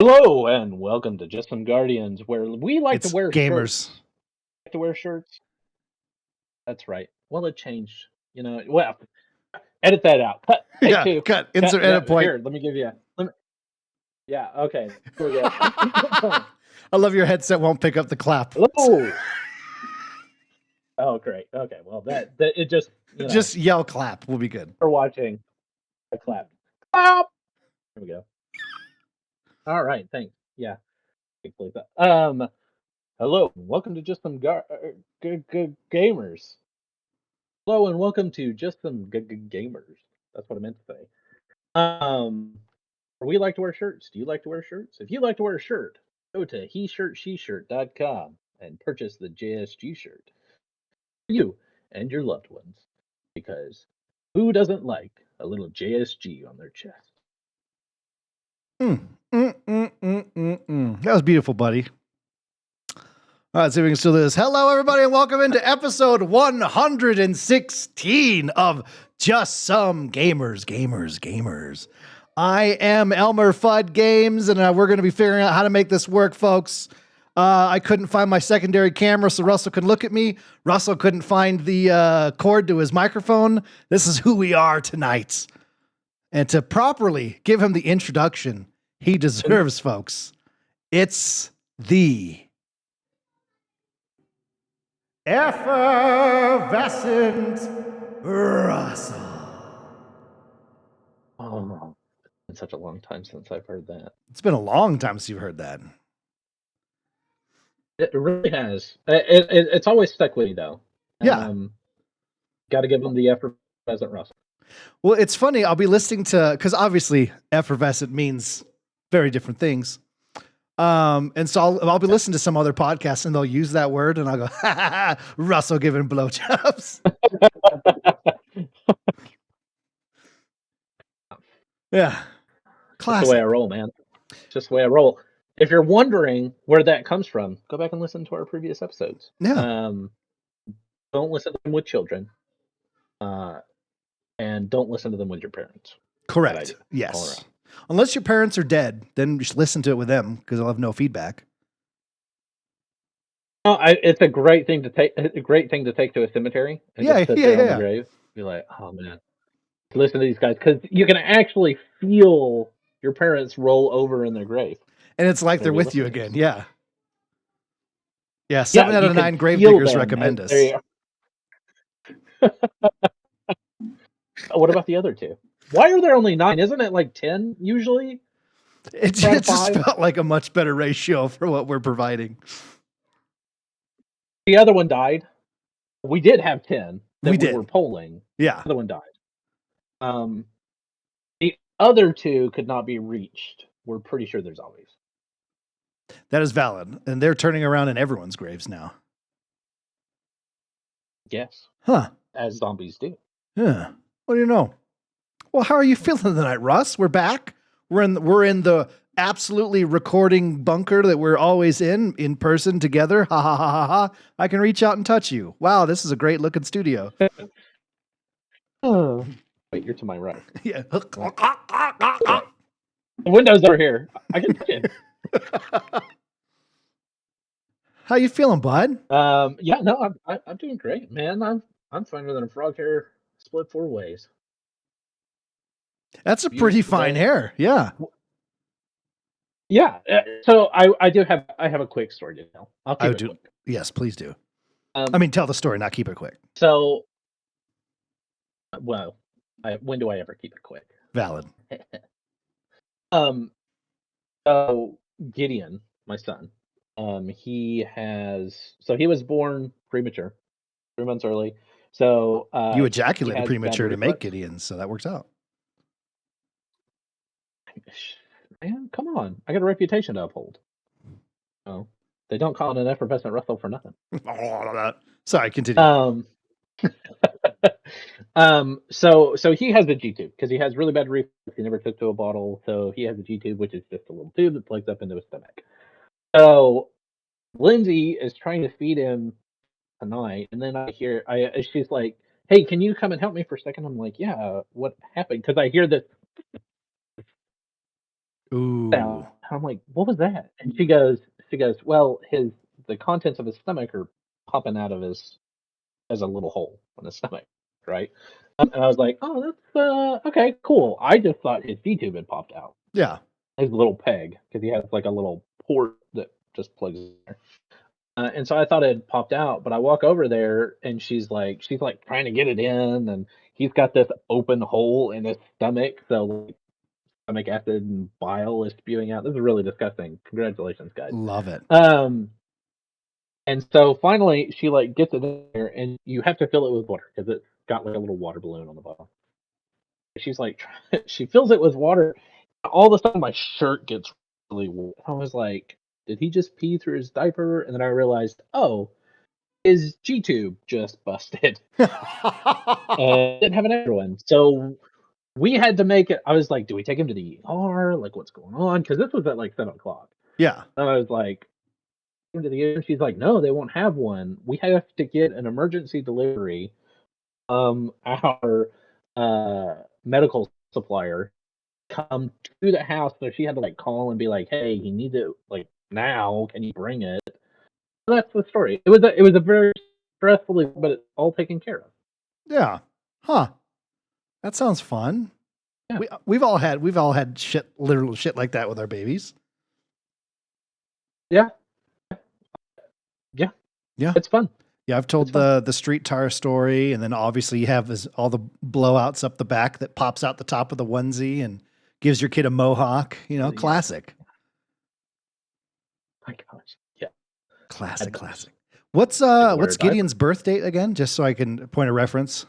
Hello and welcome to Just Some Guardians, where we like to It's wear gamers. shirts. Like to wear shirts. That's right. Well, it changed. Well, edit that out. Cut. Take Yeah, two. cut. Insert edit point. Here, let me give you. Yeah. Okay. Here we go. I love your headset won't pick up the clap. Hello. Oh, great. Okay. Well, that it just Just yell clap. We'll be good. for watching. A clap. Clap. Here we go. All right. Thanks. Yeah. Hello. Welcome to Just Some Gamers. Hello and welcome to Just Some Gamers. That's what I meant to say. We like to wear shirts. Do you like to wear shirts? If you like to wear a shirt, go to heshirtsheshirt.com and purchase the JSG shirt for you and your loved ones. Because who doesn't like a little JSG on their chest? That was beautiful, buddy. All right, see if we can still do this. Hello, everybody, and welcome into episode 116 of Just Some Gamers. I am ELMMMERFUDD Games, and we're going to be figuring out how to make this work, folks. I couldn't find my secondary camera so Russell could look at me. Russell couldn't find the cord to his microphone. This is who we are tonight. And to properly give him the introduction he deserves, folks, it's the effervescent Russell. Oh, it's been such a long time since I've heard that. It's been a long time since you've heard that. It really has. It's always stuck with me, though. Yeah. Got to give him the effervescent Russell. Well, it's funny. I'll be listening to, because obviously effervescent means very different things. And so I'll be listening to some other podcasts and they'll use that word and I'll go, ha, ha, ha, Russell giving blowjobs. Yeah. Classic. Just the way I roll, man. Just the way I roll. If you're wondering where that comes from, go back and listen to our previous episodes. Yeah. Don't listen to them with children. And don't listen to them with your parents. Correct. Yes. Unless your parents are dead, then just listen to it with them because they'll have no feedback. Oh, it's a great thing to take. A great thing to take to a cemetery. And just sit there on the grave. Be like, oh man, listen to these guys because you can actually feel your parents roll over in their grave, and it's like they're with you again. Yeah. Yeah. 7 out of 9 grave diggers recommend us. What about the other 2? Why are there only 9? Isn't it like 10 usually? It just felt like a much better ratio for what we're providing. The other one died. We did have 10 that we were polling. Yeah. The other one died. The other 2 could not be reached. We're pretty sure there's always. That is valid. And they're turning around in everyone's graves now. Yes. Huh. As zombies do. Yeah. What do you know? Well, how are you feeling tonight, Russ? We're back. We're in the absolutely recording bunker that we're always in person together. Ha ha ha ha ha. I can reach out and touch you. Wow, this is a great looking studio. Oh. Wait, you're to my right. Yeah. The windows are here. I can touch it. How you feeling, bud? Yeah, no, I'm doing great, man. I'm finer than a frog hair split 4 ways. That's a pretty fine hair. Yeah. Yeah. So I have a quick story to tell. I'll keep it quick. Yes, please do. I mean, tell the story, not keep it quick. So, well, when do I ever keep it quick? Valid. So Gideon, my son, he was born premature, 3 months early. So you ejaculated premature to make Gideon, so that works out. Man, come on. I got a reputation to uphold. Oh, they don't call it an effervescent Russell for nothing. Sorry, continue. So he has the G-tube because he has really bad reflux. He never took to a bottle, so he has a G-tube, which is just a little tube that plugs up into his stomach. So Lindsay is trying to feed him tonight, and then she's like, "Hey, can you come and help me for a second?" I'm like, "Yeah, what happened?" Because I hear this. Ooh. I'm like, what was that? And she goes, well, the contents of his stomach are popping out of his as a little hole in his stomach, right? And I was like, oh, that's okay, cool. I just thought his G tube had popped out, Yeah. his little peg, because he has like a little port that just plugs in there. And so I thought it had popped out, but I walk over there and she's like trying to get it in, and he's got this open hole in his stomach, so like, stomach acid and bile is spewing out. This is really disgusting. Congratulations, guys. Love it. Um, and so finally she like gets it in there, and you have to fill it with water because it's got like a little water balloon on the bottom. She's like, she fills it with water. All of a sudden, my shirt gets really wet. I was like, did he just pee through his diaper? And then I realized, oh, his G tube just busted and didn't have an extra one. So we had to make it. I was like, do we take him to the ER? Like, what's going on? Because this was at like 7 o'clock. Yeah. And I was like, into the ER. She's like, no, they won't have one. We have to get an emergency delivery. Our medical supplier come to the house, so she had to like call and be like, hey, he needs it like now. Can you bring it? That's the story. It was a very stressful, but it's all taken care of. Yeah. Huh. That sounds fun. Yeah. We've all had shit, literal shit like that with our babies. Yeah. Yeah. Yeah. It's fun. Yeah, I've told the street tire story, and then obviously you have all the blowouts up the back that pops out the top of the onesie and gives your kid a mohawk. You know, classic. My gosh. Yeah. Classic. What's Gideon's birth date again? Just so I can point a reference.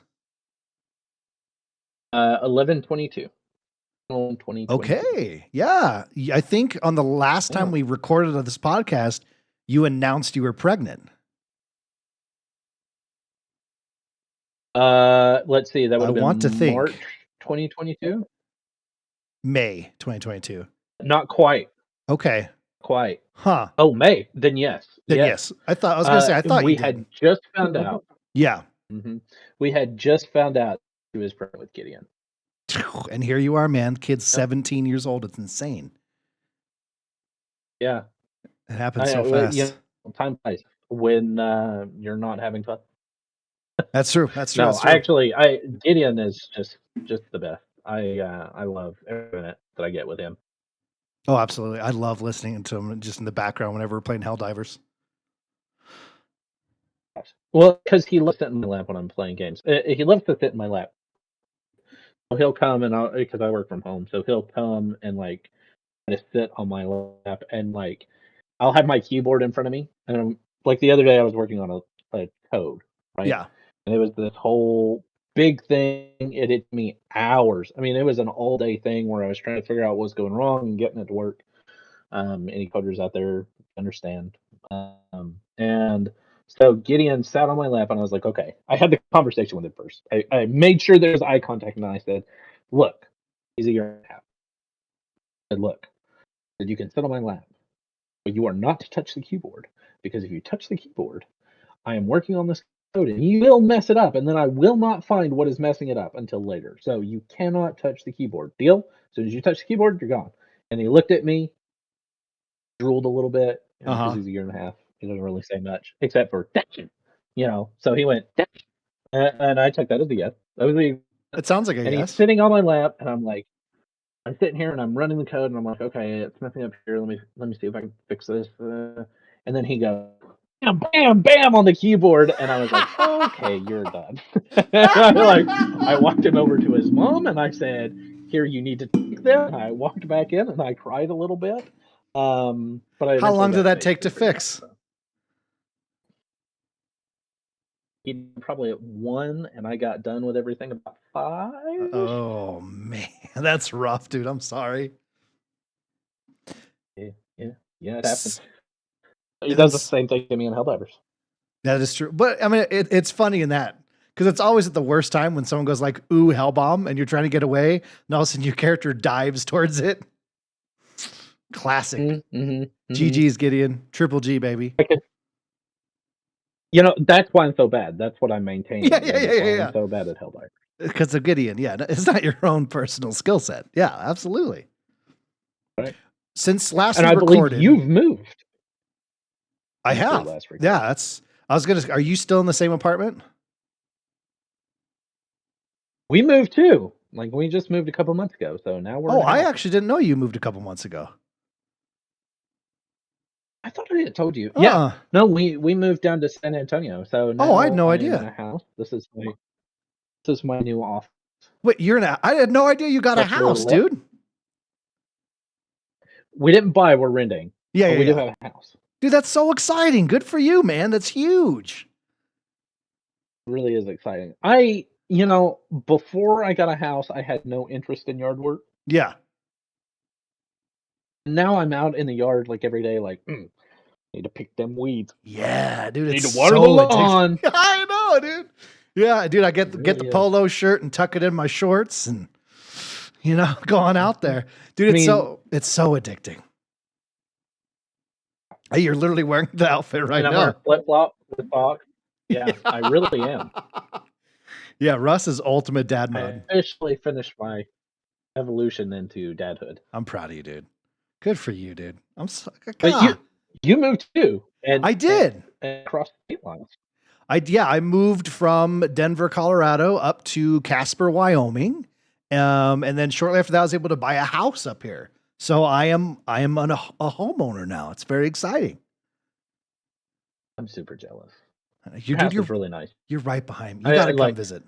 11/22. Okay. Yeah. I think on the last time we recorded this podcast, you announced you were pregnant. Let's see. That would have been want to think March 2022. May 2022. Not quite. Okay. Quite. Huh. Oh, May. Then yes. Yes. I was going to say, I thought we had just found out. Yeah. Mm-hmm. We had just found out she was pregnant with Gideon. And here you are, man. Kid's 17 years old. It's insane. Yeah. It happens so fast. You know, time flies when you're not having fun. That's true. That's true. No, that's true. actually, Gideon is just the best. I love every minute that I get with him. Oh, absolutely. I love listening to him just in the background whenever we're playing Helldivers. Well, because he loves to sit in my lap when I'm playing games. He loves to sit in my lap. So he'll come because I work from home, so he'll come and like just sit on my lap, and like I'll have my keyboard in front of me, and like the other day I was working on a code, right? Yeah. And it was this whole big thing. It took me hours. I mean, it was an all day thing where I was trying to figure out what's going wrong and getting it to work. Any coders out there understand. And so Gideon sat on my lap, and I was like, okay. I had the conversation with him first. I made sure there was eye contact, and I said, look, he's a year and a half. I said, look, you can sit on my lap, but you are not to touch the keyboard, because if you touch the keyboard, I am working on this code, and you will mess it up, and then I will not find what is messing it up until later. So you cannot touch the keyboard. Deal? As soon as you touch the keyboard, you're gone. And he looked at me, drooled a little bit, because he's a year and a half. He doesn't really say much, except for "Dash," So he went, "Dash," and I took that as a yes. It sounds like a yes. yes. He's sitting on my lap, and I'm sitting here and I'm running the code, and I'm like, okay, it's messing up here. Let me see if I can fix this. And then he goes, bam, bam, bam on the keyboard, and I was like, okay, you're done. I walked him over to his mom, and I said, here, you need to take this. And I walked back in, and I cried a little bit. But how long did that take to fix? He probably at 1, and I got done with everything about 5. Oh man, that's rough, dude. I'm sorry. Yeah, it happens. He does the same thing to me in Helldivers. That is true, but I mean, it's funny in that because it's always at the worst time when someone goes like, "Ooh, hellbomb," and you're trying to get away, and all of a sudden your character dives towards it. Classic. GG's Gideon, triple G, baby. That's why I'm so bad. That's what I'm maintaining. Yeah. I'm so bad at Helldivers. Because of Gideon, yeah. It's not your own personal skill set. Yeah, absolutely. Right. since last And we I believe recorded, you've moved. I since we have. last Yeah, recorded. that's. I was gonna. Are you still in the same apartment? We moved too. Like we just moved a couple months ago, so now we're Oh, in a I house. actually didn't know you moved a couple months ago. I thought I had told you. Yeah. Uh. No, we moved down to San Antonio, so Oh, I had now no I am in idea. a house. This is my new office. Wait, you're in a. I had no idea you got a Plus we're house, dude. we didn't buy, we're renting. Yeah, But yeah, we do yeah. have a house. Dude, that's so exciting. Good for you, man. That's huge. It really is exciting. Before I got a house, I had no interest in yard work. Yeah. Now I'm out in the yard like every day, like need to pick them weeds. Yeah, dude, Need it's to water the so addictive. lawn. I know, dude. Yeah, dude, I get It the really is. polo shirt and tuck it in my shorts and go on out there. Dude, it's so addicting. Hey, you're literally wearing the outfit right And I'm now. wearing flip-flops with socks. Yeah, I really am. Yeah, Russ is ultimate dad I mode. officially finished my evolution into dadhood. I'm proud of you, dude. Good for you, dude. I'm so, But you moved too, and I did. and across the state lines. I moved from Denver, Colorado up to Casper, Wyoming. And then shortly after that, I was able to buy a house up here. So I am a homeowner now. It's very exciting. I'm super jealous. Your house is really nice. You're right behind me. You got to come visit.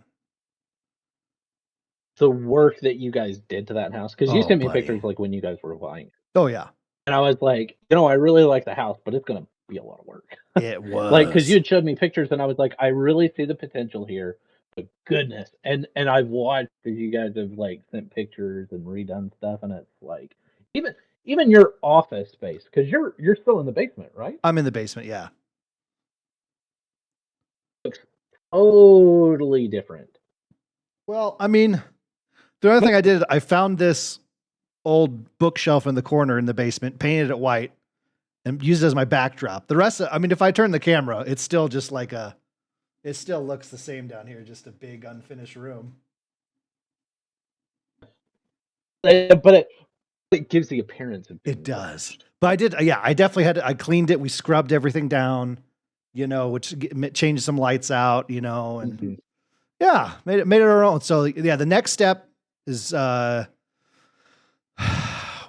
The work that you guys did to that house, because you sent me buddy. pictures like when you guys were buying. Oh yeah. And I was like, I really like the house, but it's gonna be a lot of work. It was Like, because you had showed me pictures, and I was like, I really see the potential here. But goodness, and I've watched as you guys have like sent pictures and redone stuff, and it's like even your office space, because you're still in the basement, right? I'm in the basement. Yeah. Looks totally different. Well, I mean, the other thing I did, I found this old bookshelf in the corner in the basement, painted it white, and used it as my backdrop. The rest of, I mean, if I turn the camera, it's still just like it still looks the same down here, just a big unfinished room. But it gives the appearance of it does. Finished. But I definitely I cleaned it. We scrubbed everything down, which changed some lights out, and yeah, made it our own. So yeah, the next step is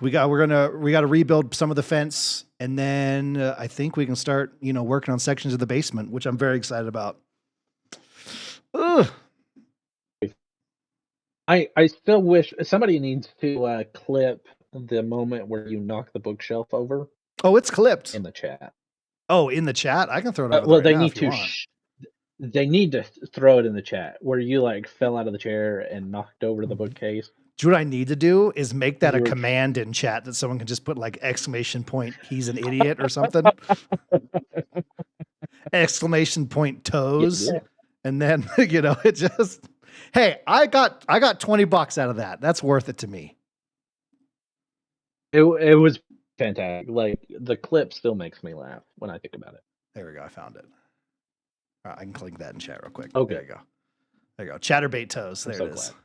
we got to rebuild some of the fence, and then I think we can start working on sections of the basement, which I'm very excited about. Ugh. I still wish somebody needs to clip the moment where you knock the bookshelf over. Oh, it's clipped in the chat. Oh, in the chat, I can throw it over. Well, they need to. They need to throw it in the chat where you like fell out of the chair and knocked over the bookcase. Do you know what I need to do is make that a command in chat that someone can just put like ! He's an idiot or something. ! Toes. Yeah. And then, it just, hey, I got $20 out of that. That's worth it to me. It was fantastic. Like the clip still makes me laugh when I think about it. There we go. I found it. All right, I can click that in chat real quick. Okay. There you go. There you go. Chatterbait toes. There it is. Glad.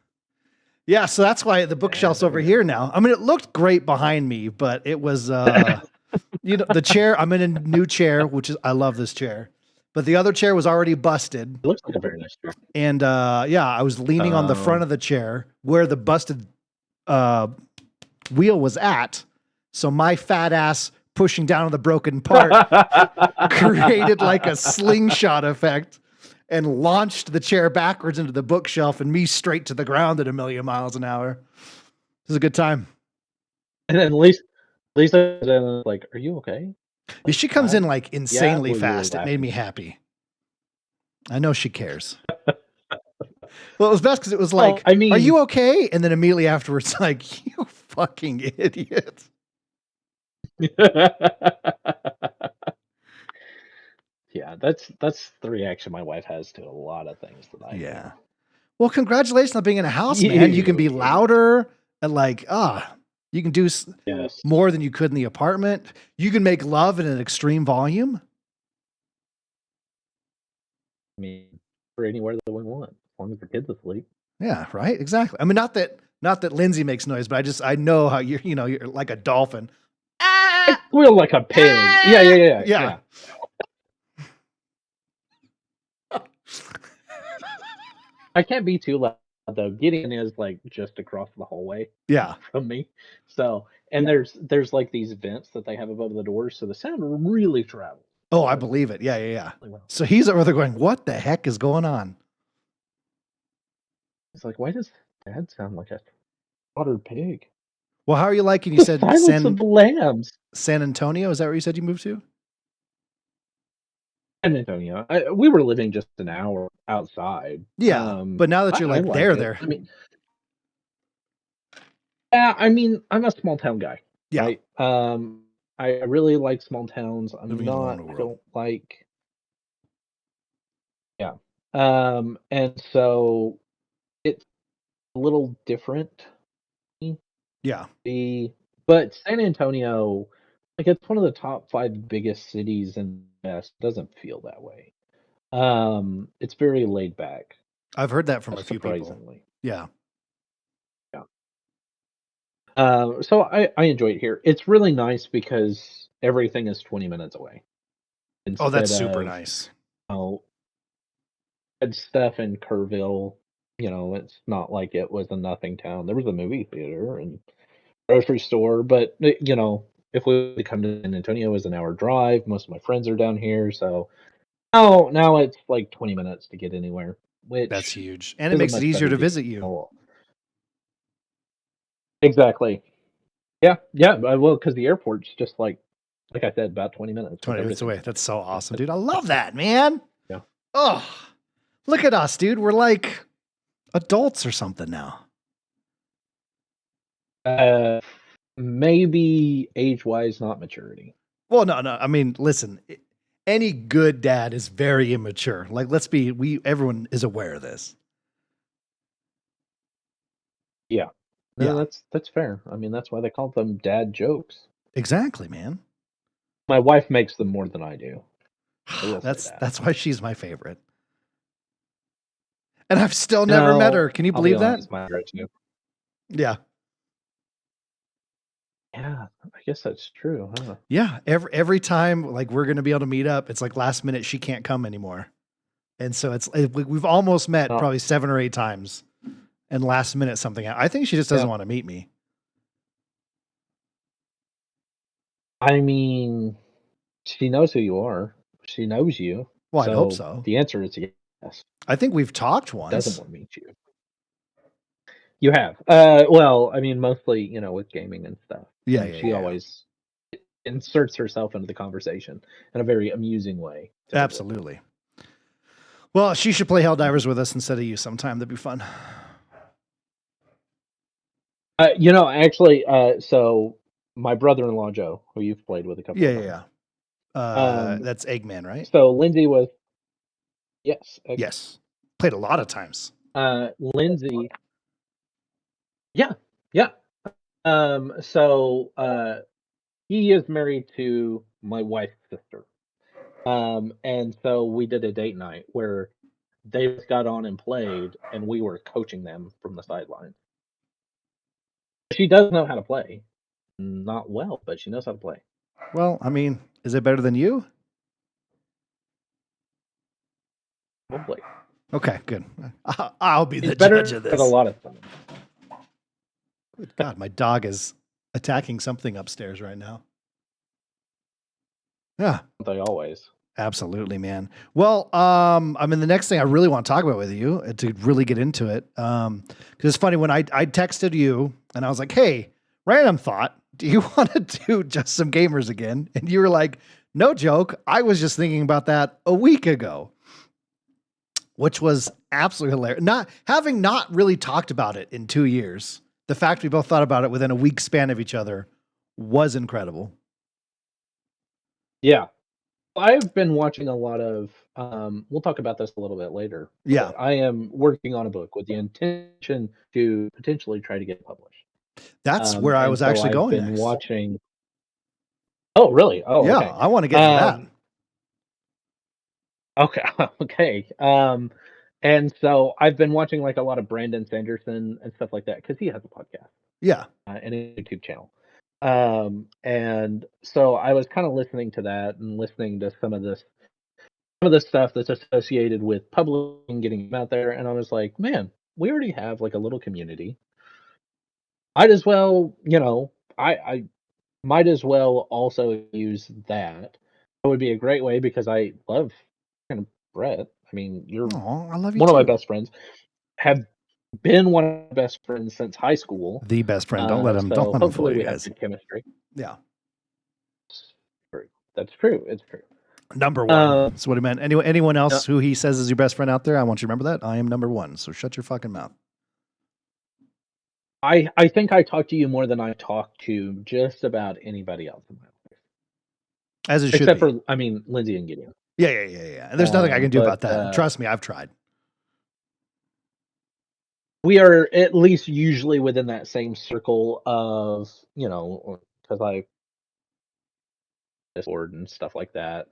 Yeah, so that's why the bookshelf's over here now. I mean, it looked great behind me, but it was, the chair. I'm in a new chair, which is, I love this chair. But the other chair was already busted. It looks like a very nice chair. And I was leaning on the front of the chair where the busted wheel was at. So my fat ass pushing down on the broken part created like a slingshot effect and launched the chair backwards into the bookshelf and me straight to the ground at 1,000,000 miles an hour. It was a good time. And then Lisa was like, "Are you okay?" Like, she comes in like insanely fast. It made me happy. I know she cares. Well, it was best because it was like, "Are you okay?" And then immediately afterwards, like, "You fucking idiot." Yeah, that's the reaction my wife has to a lot of things that I do. Well, congratulations on being in a house, man. You can be louder and like, you can do more than you could in the apartment. You can make love in an extreme volume. I mean, for anywhere that we want, as long as the kids asleep. Yeah, right. Exactly. I mean, not that Lindsay makes noise, but I know how you're like a dolphin. I squeal like a pig. Yeah. I can't be too loud though. Gideon is like just across the hallway Yeah. from me. So, and there's like these vents that they have above the doors, so the sound really travels Oh, I really, believe it. Yeah. really well. So he's over there going, "What the heck is going on?" It's like, why does Dad sound like a slaughtered pig? Well, how are you liking? You The said Silence of the Lambs. San Antonio. Is that where you said you moved to? San Antonio. We were living just an hour outside. Yeah, but now that you're I like like it. there. I mean, yeah, I mean, I'm a small town guy, Yeah, right? I really like small towns. living alone in the I world. don't like, yeah. And so it's a little different. Yeah. The But San Antonio, like it's one of the top 5 biggest cities in the US, doesn't feel that way. It's very laid back, I've heard that from a few people. surprisingly. Yeah. Yeah. So I enjoy it here. It's really nice because everything is 20 minutes away Oh, that's instead super of, nice. oh, and stuff in Kerrville. It's not like it was a nothing town. There was a movie theater and grocery store, but if we come to San Antonio, it was an hour drive. Most of my friends are down here, so now it's like 20 minutes to get anywhere, That's which huge. And it is a makes it much easier better to deal. visit you. Exactly. Yeah. Well, because the airport's just like I said, about 20 minutes with 20 minutes everything. away. That's so awesome, dude. I love that, man. Yeah. Oh, look at us, dude. We're like adults or something now. Maybe age-wise, not maturity. Well, no. I mean, listen, any good dad is very immature. Like, everyone is aware of this. Yeah. No, Yeah, that's fair. I mean, that's why they call them dad jokes. exactly, man. My wife makes them more than I do. I will say that. That's why she's my favorite. And I've still never met her. No, Can you I'll be believe that? honest, mine are too. Yeah. Yeah, I guess that's true, huh? Yeah. Every time like we're gonna be able to meet up, it's like last minute she can't come anymore. And so we've almost met Oh, probably 7 or 8 times. And last minute something I think she just doesn't yeah. want to meet me. I mean, she knows who you are. She knows you. Well, I'd hope So so. the answer is yes. I think we've talked Doesn't once. want to meet you. You have. Well, I mean, mostly, with gaming and stuff. And she Yeah. always inserts herself into the conversation in a very amusing way, typically. Absolutely. Well, she should play Mhm. Helldivers with us instead of you sometime. That'd be fun. Actually, so my brother-in-law Joe, who you've played with a couple of times. Yeah. Um, That's Eggman, right? so Lindsay was yes, Eggman. Yes. Played a lot of times. Lindsay, yeah, yeah. So he is married to my wife's sister. And so we did a date night where they just got on and played, and we were coaching them from the sidelines. She does know how to play. Not well, but she knows how to play. Well, I mean, is it better than you? Probably. Okay, good. I'll be She's the judge better of at a this. lot of things. Good God, my dog is attacking something upstairs right now. Yeah, They always. absolutely, man. Well, I mean, the next thing I really want to talk about with you to really get into it, because it's funny when I texted you and I was like, "Hey, random thought, do you want to do Just Some Gamers again?" And you were like, "No joke, I was just thinking about that a week ago," which was absolutely hilarious. Not really talked about it in 2 years. The fact we both thought about it within a week span of each other was incredible. Yeah. I've been watching a lot of we'll talk about this a little bit later, Yeah, but I am working on a book with the intention to potentially try to get it published. that's where I And was so actually I've going been next. watching. Oh, really? Oh, Yeah, okay. I want to get into that. Um, okay, okay. And so I've been watching like a lot of Brandon Sanderson and stuff like that because he has a podcast Yeah. and a YouTube channel. And so I was kind of listening to that and listening to some of the stuff that's associated with publishing, getting them out there, and I was like, man, we already have like a little community. I'd as well, I might as well also use that. It would be a great way because I love kind of Brett. I mean, you're Oh, I love you one of my too. best friends. Have been one of my best friends since high school. The best friend. Don't let him. Don't So let him fool hopefully you we have guys. good chemistry. Yeah. True. That's true. It's true. Number one. Um, That's what he meant. Anyone uh, else who he says is your best friend out there, I want you to remember that. I am number one. So shut your fucking mouth. I think I talk to you more than I talk to just about anybody else in my life, As it should except be. for Lindsay and Gideon. Yeah. And there's nothing I can do about that. Trust me, I've tried. We are at least usually within that same circle of because I Discord and stuff like that.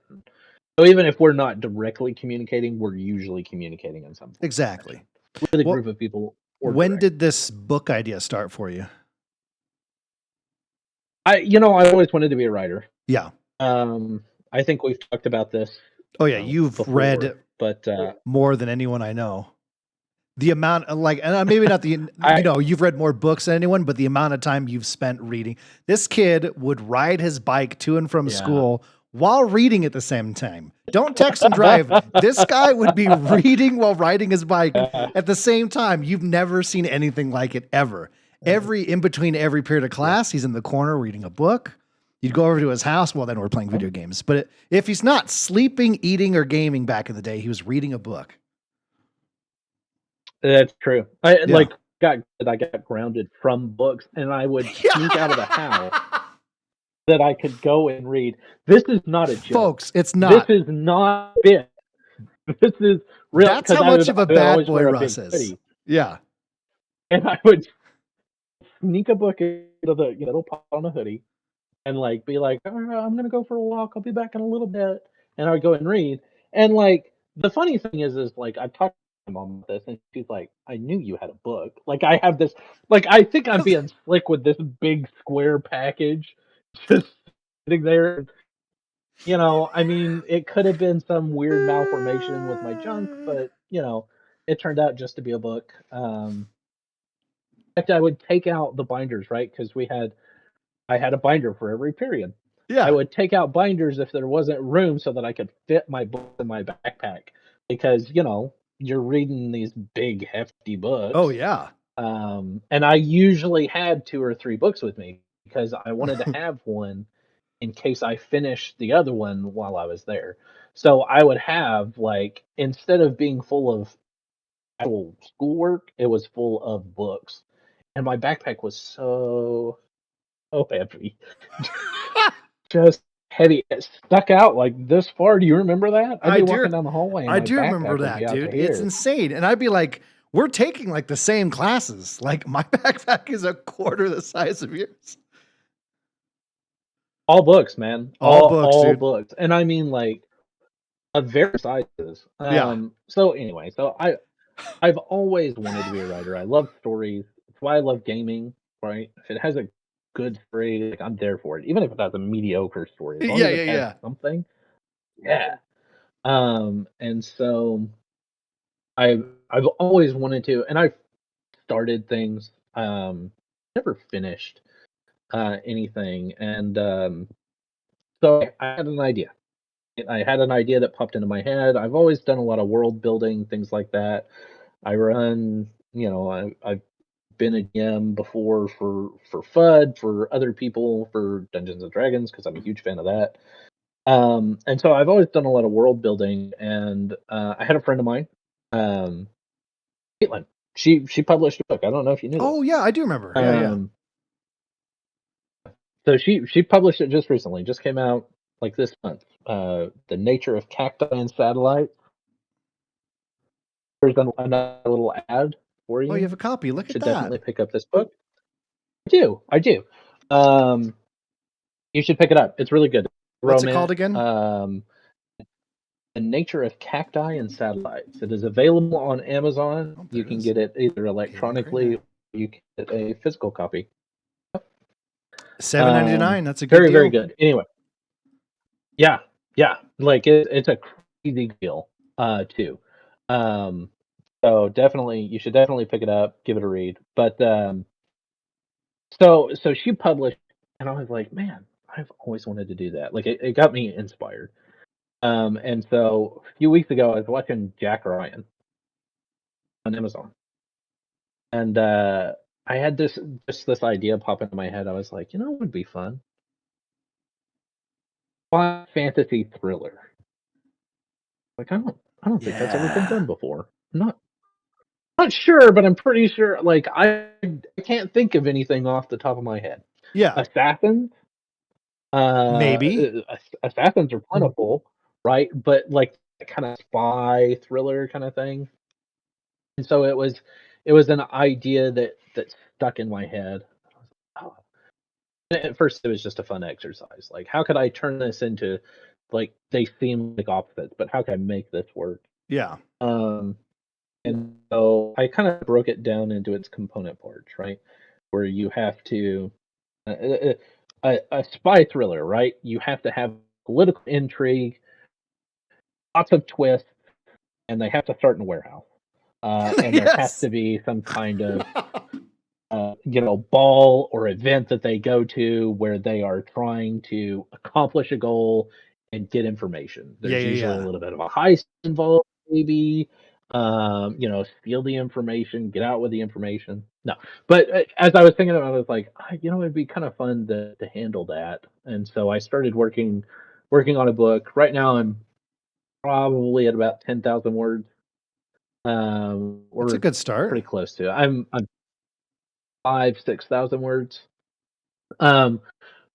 So even if we're not directly communicating, we're usually communicating in some form or Exactly. fashion with a Well, group of people. Or when direct. did this book idea start for you? I always wanted to be a writer. Yeah. I think we've talked about this. Oh yeah, you've before, read but more than anyone I know. The amount of and maybe not the you've read more books than anyone, but the amount of time you've spent reading. This kid would ride his bike to and from school while reading at the same time. Don't text and drive. This guy would be reading while riding his bike at the same time. You've never seen anything like it ever. In between every period of class, he's in the corner reading a book. You'd go over to his house. Well, then we're playing video games. But if he's not sleeping, eating, or gaming back in the day, he was reading a book. That's true. I got grounded from books, and I would sneak out of the house that I could go and read. This is not a joke, folks. It's not. This is not bit. This is real. That's how much of a bad boy Russ is. Yeah, and I would sneak a book into the little pot on a hoodie, and be like, "All right, I'm gonna go for a walk. I'll be back in a little bit," and I would go and read. And the funny thing is I talked to my mom about this, and she's like, "I knew you had a book." I have this, I think I'm being slick with this big square package, just sitting there. I mean, it could have been some weird malformation with my junk, but it turned out just to be a book. In fact, I would take out the binders, right? Because I had a binder for every period. Yeah. I would take out binders if there wasn't room so that I could fit my books in my backpack. Because, you're reading these big, hefty books. Oh, yeah. And I usually had 2 or 3 books with me because I wanted to have one in case I finished the other one while I was there. So I would have, instead of being full of actual schoolwork, it was full of books. And my backpack was so heavy. Just heavy. It stuck out this far. Do you remember that? I'd be walking down the hallway. And I my do backpack remember would be that, out to dude. here. It's insane. And I'd be like, we're taking the same classes. My backpack is a quarter the size of yours. All books, man. All books, dude. Books. And I mean of various sizes. So anyway, I've always wanted to be a writer. I love stories. That's why I love gaming, right? If it has a good story, I'm there for it. Even if it has a mediocre story. As long as it has something. Yeah. And so I've always wanted to, and I've started things, never finished anything. And so I had an idea. I had an idea that popped into my head. I've always done a lot of world building, things like that. I run, I've been a GM before for Fudd, for other people, for Dungeons and Dragons, because I'm a huge fan of that. And so I've always done a lot of world building, and I had a friend of mine, Caitlin. She published a book. I don't know if you knew this. Oh yeah, I do remember. Yeah. So she published it just recently. Just came out this month. The Nature of Cacti and Satellites. There's another little ad for you. Oh, you have a copy. Look at that. Should definitely pick up this book. I do. You should pick it up. It's really good. What's it called again? The Nature of Cacti and Satellites. It is available on Amazon. Oh, you can get it either electronically or you can get a physical copy. $7.99. That's a good Very, deal. very good. Anyway, yeah, like it's a crazy deal, too. So definitely, you should definitely pick it up, give it a read. But so she published, and I was like, man, I've always wanted to do that. Like it got me inspired. And so a few weeks ago, I was watching Jack Ryan on Amazon, and I had this idea pop into my head. I was like, it would be fun. Why fantasy thriller? Like I don't think that's ever been Yeah. done before. I'm not sure, but I'm pretty sure. Like I can't think of anything off the top of my head. Yeah. Assassins, Maybe. assassins are plentiful, right? But like kind of spy thriller kind of thing. And so it was an idea that stuck in my head. Oh. At first, it was just a fun exercise. Like, how could I turn this into, like, they seem like opposites, but how can I make this work? Yeah. Um, and so I kind of broke it down into its component parts, right? Where you have to, a spy thriller, right? You have to have political intrigue, lots of twists, and they have to start in a warehouse. And there has Yes. to be some kind of ball or event that they go to where they are trying to accomplish a goal and get information. Yeah, There's yeah, usually a yeah. little bit of a heist involved, maybe. Steal the information, get out with the information. No, but as I was thinking about it, I was like, it'd be kind of fun to handle that. And so I started working on a book. Right now, I'm probably at about 10,000 words. That's a We're good start. pretty close to it. I'm 6,000 words. Um,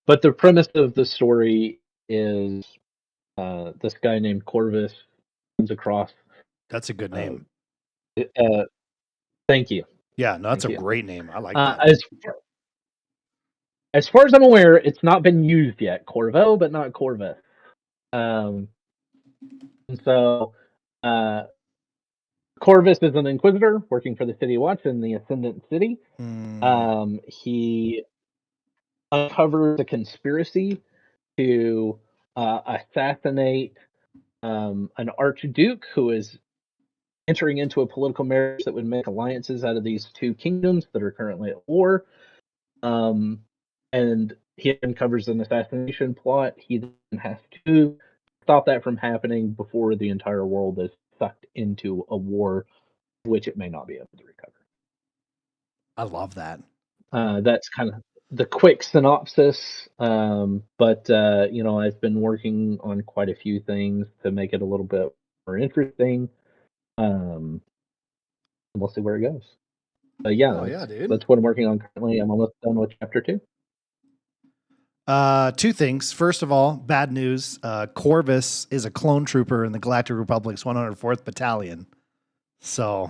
but the premise of the story is this guy named Corvus comes across. That's a good Uh, name. uh, thank you, Yeah, no, that's thank a you. great name. I like Uh, that. as as far as I'm aware, it's not been used yet. Corvo, but not Corvus. Um, and so uh, Corvus is an inquisitor working for the City Watch in the Ascendant City. Mm, He uncovers a conspiracy to assassinate an archduke who is entering into a political marriage that would make alliances out of these two kingdoms that are currently at war. Um, and he uncovers an assassination plot. He then has to stop that from happening before the entire world is sucked into a war, which it may not be able to recover. I love that. That's kind of the quick synopsis. But I've been working on quite a few things to make it a little bit more interesting. Um, we'll see where it goes. But yeah, Oh yeah, that's dude. that's what I'm working on currently. I'm almost done with chapter 2. Two things. First of all, bad news. Corvus is a clone trooper in the Galactic Republic's 104th Battalion. So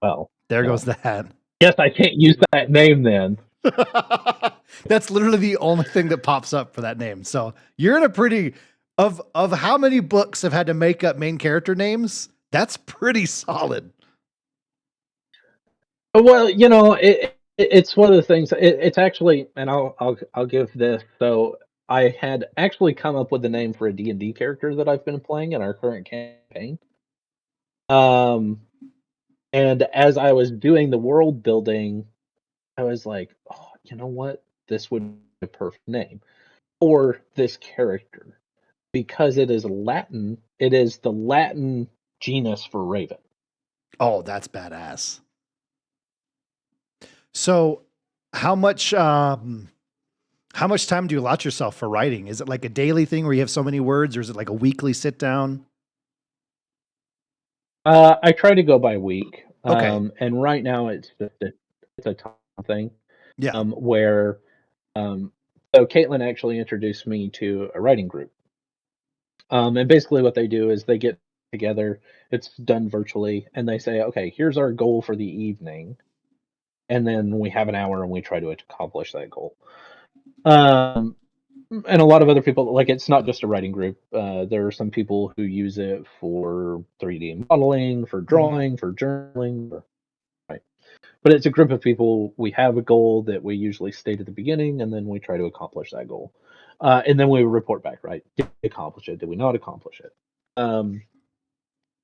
Well, there you goes know, that. guess I can't use that name then. That's literally the only thing that pops up for that name. So you're in a pretty of how many books have had to make up main character names? That's pretty solid. Well, it's one of the things. It's actually, and I'll give this. So I had actually come up with the name for a D&D character that I've been playing in our current campaign. Um, and as I was doing the world building, I was like, oh, you know what? This would be a perfect name for this character because it is Latin. It is the Latin genus for raven. Oh, that's badass. So how much time do you allot yourself for writing? Is it like a daily thing where you have so many words, or is it like a weekly sit down? I try to go by week, Okay. and right now it's a time thing, Yeah. where um, so Caitlin actually introduced me to a writing group, and basically what they do is they get together. It's done virtually, and they say, okay, here's our goal for the evening, and then we have an hour and we try to accomplish that goal. Um, and a lot of other people, like, it's not just a writing group. There are some people who use it for 3D modeling, for Mhm. drawing, for journaling, right? But it's a group of people. We have a goal that we usually state at the beginning, and then we try to accomplish that goal. And then we report back, right? Did we accomplish it? Did we not accomplish it? Um,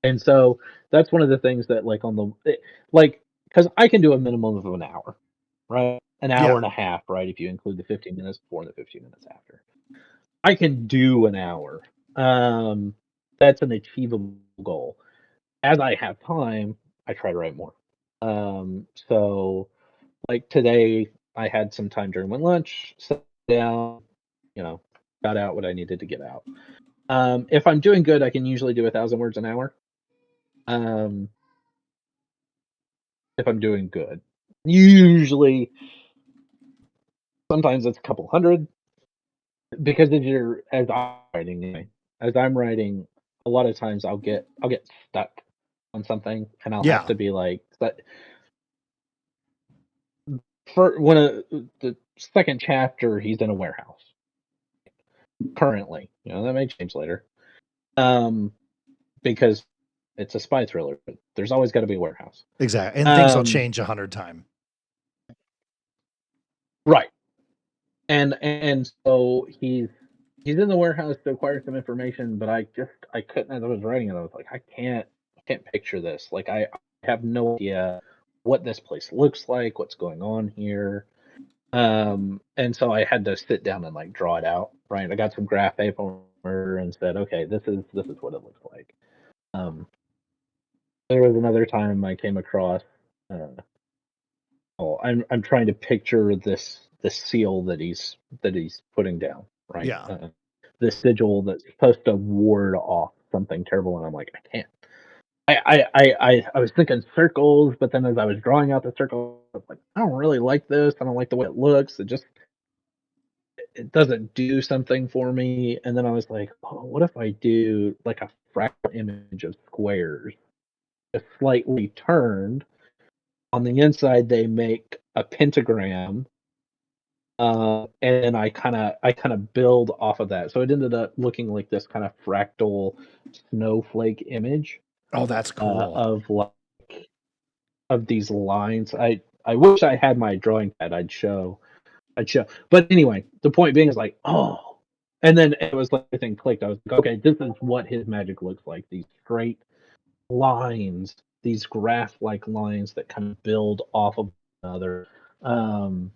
and so that's one of the things that, like, like, because I can do a minimum of an hour, right? An hour Yeah. and a half, right? If you include the 15 minutes before and the 15 minutes after. I can do an hour. Um, that's an achievable goal. As I have time, I try to write more. So like today, I had some time during my lunch, sat down, you know, got out what I needed to get out. If I'm doing good, I can usually do 1,000 words an hour. Um, if I'm doing good, usually, sometimes it's a couple hundred because as I'm writing, anyway, as I'm writing, a lot of times I'll get stuck on something, and I'll have Yeah. to be like, but for one of the second chapter, he's in a warehouse currently. That may change later. Um, because it's a spy thriller, but there's always got to be a warehouse. Exactly. And things will Um, change 100 times. right. And so he's in the warehouse to acquire some information, but I couldn't, as I was writing it, I was like, I can't picture this. Like I have no idea what this place looks like, what's going on here. And so I had to sit down and like draw it out. Right. I got some graph paper and said, okay, this is what it looks like. Um, there was another time I came across. Uh, Oh, I'm trying to picture this seal that he's putting down, right? Yeah. This sigil that's supposed to ward off something terrible, and I'm like, I can't. I was thinking circles, but then as I was drawing out the circle, I was like, I don't really like this. I don't like the way it looks. It doesn't do something for me. And then I was like, oh, what if I do like a fractal image of squares, just slightly turned. On the inside, they make a pentagram, and I kind of build off of that. So it ended up looking like this kind of fractal snowflake image Oh, that's cool. of these lines. I wish I had my drawing pad. I'd show. But anyway, the point being is like, oh, and then it was like everything clicked. I was like, okay, this is what his magic looks like. These straight lines, these graph-like lines that kind of build off of another. Um,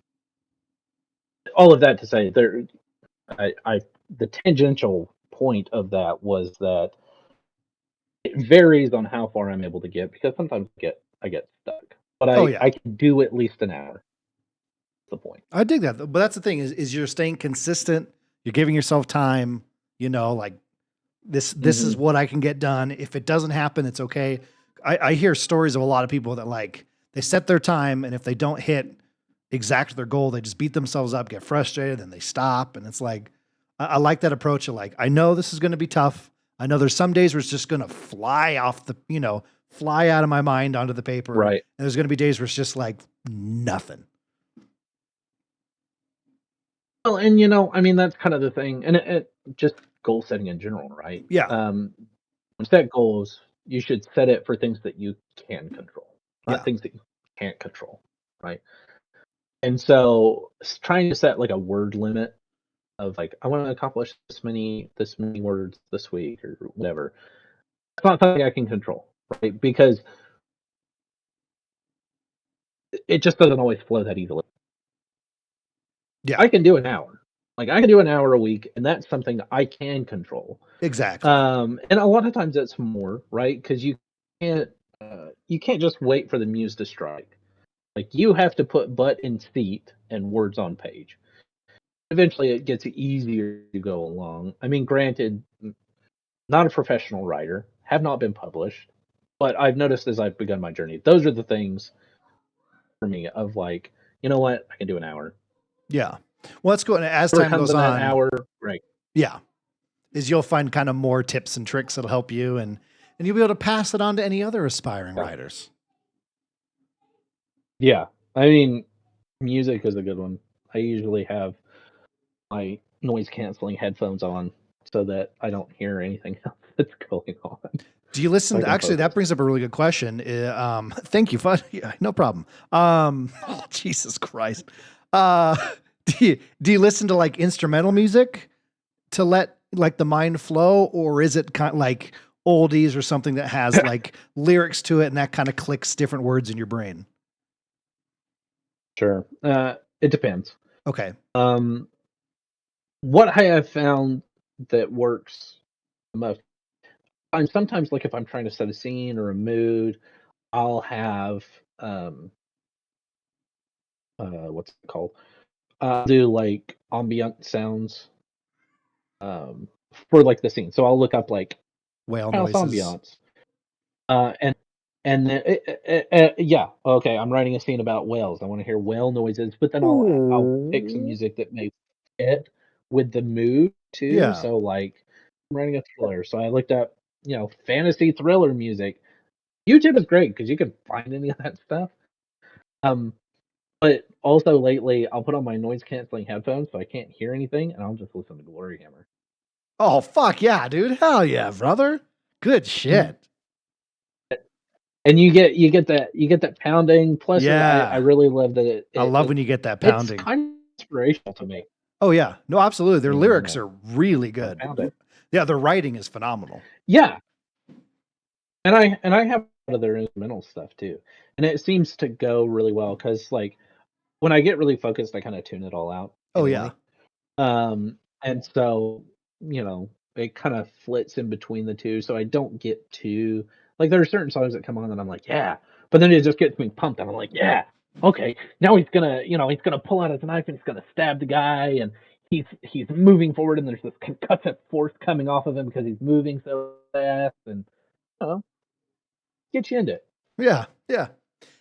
all of that to say, I the tangential point of that was that it varies on how far I'm able to get because sometimes I get stuck, but Oh, I yeah. can do at least an hour. That's the point. I dig that. But that's the thing is you're staying consistent. You're giving yourself time, like this is Hmm. what I can get done. If it doesn't happen, it's okay. I hear stories of a lot of people that like they set their time and if they don't hit exactly their goal, they just beat themselves up, get frustrated, and they stop. And it's like I like that approach of like, I know this is gonna be tough. I know there's some days where it's just gonna fly off fly out of my mind onto the paper. And Right. there's gonna be days where it's just like nothing. Well, and I mean that's kind of the thing, and it just goal setting in general, right? Yeah. When you set goals, you should set it for things that you can control, not Yeah. things that you can't control, right? And so trying to set like a word limit of like I want to accomplish this many words this week or whatever. It's not something I can control, right? Because it just doesn't always flow that easily. Yeah. I can do an hour. Like I can do an hour a week, and that's something I can control. Exactly. And a lot of times it's more, right? Because you can't just wait for the muse to strike. Like you have to put butt in seat and words on page. Eventually, it gets easier to go along. I mean, granted, not a professional writer, have not been published, but I've noticed as I've begun my journey, those are the things for me of like, you know what, I can do an hour. Yeah. Well, that's cool. And as Whatever time comes goes in that on, hour, great. yeah, is you'll find kind of more tips and tricks that'll help you and you'll be able to pass it on to any other aspiring Yeah. writers. Yeah. I mean, music is a good one. I usually have my noise canceling headphones on so that I don't hear anything else that's going on. Do you listen? Actually, that brings up a really good question. Thank you, Fudd. Yeah, no problem. Oh, Jesus Christ. Do you listen to like instrumental music to let like the mind flow, or is it kind of like oldies or something that has like lyrics to it and that kind of clicks different words in your brain? Sure. It depends. Okay. What I have found that works the most, sometimes like if I'm trying to set a scene or a mood, I'll have what's it called? Do like ambient sounds um for like the scene. So I'll look up like Whale house noises. ambiance. And then yeah, okay, I'm writing a scene about whales. I want to hear whale noises, but then I'll pick some Ooh. music that may fit with the mood too. Yeah. So like I'm writing a thriller, so I looked up, fantasy thriller music. YouTube is great because you can find any of that stuff. Um, but also lately I'll put on my noise canceling headphones so I can't hear anything, and I'll just listen to Glory Hammer. Oh, fuck yeah, dude. Hell yeah, brother. Good Mhm. shit. And you get that pounding. Plus, I Yeah. really love that I love when you get that it's pounding. kind of inspirational to me. Oh yeah. No, absolutely. Their When lyrics are really good. pound it. Yeah, their writing is phenomenal. Yeah, and I have a lot of their instrumental stuff too, and it seems to go really well because like when I get really focused, I kind of tune it all out Oh yeah. anyway. And so it kind of flits in between the two, so I don't get too like there are certain songs that come on and I'm like, yeah, but then it just gets me pumped, and I'm like, yeah, okay, now he's gonna pull out his knife and he's gonna stab the guy, and he's moving forward, and there's this concussive force coming off of him because he's moving so fast, and you know, get you into it. Yeah. Yeah.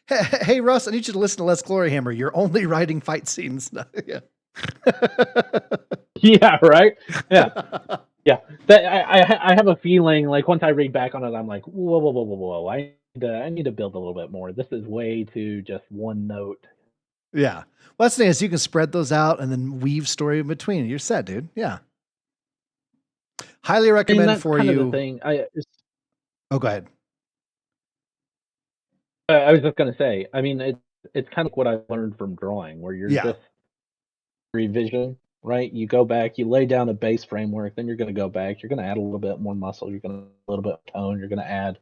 Hey, Russ, I need you to listen to Let's Glory Hammer. You're only writing fight scenes. Yeah. Yeah, right. Yeah, yeah. That I have a feeling like once I read back on it, I'm like, whoa, whoa, whoa, whoa, whoa. I need to build a little bit more. This is way too just one note. Yeah. Well, that's the thing is you can spread those out and then weave story in between. You're set, dude. Yeah. Highly I mean, recommend that's for kind of the you. thing. Oh, go ahead. I was just gonna say. I mean, it's kind of what I learned from drawing, where you're Yeah. just revision, right? You go back, you lay down a base framework, then you're gonna go back. You're gonna add a little bit more muscle. You're gonna a little bit of tone. You're gonna add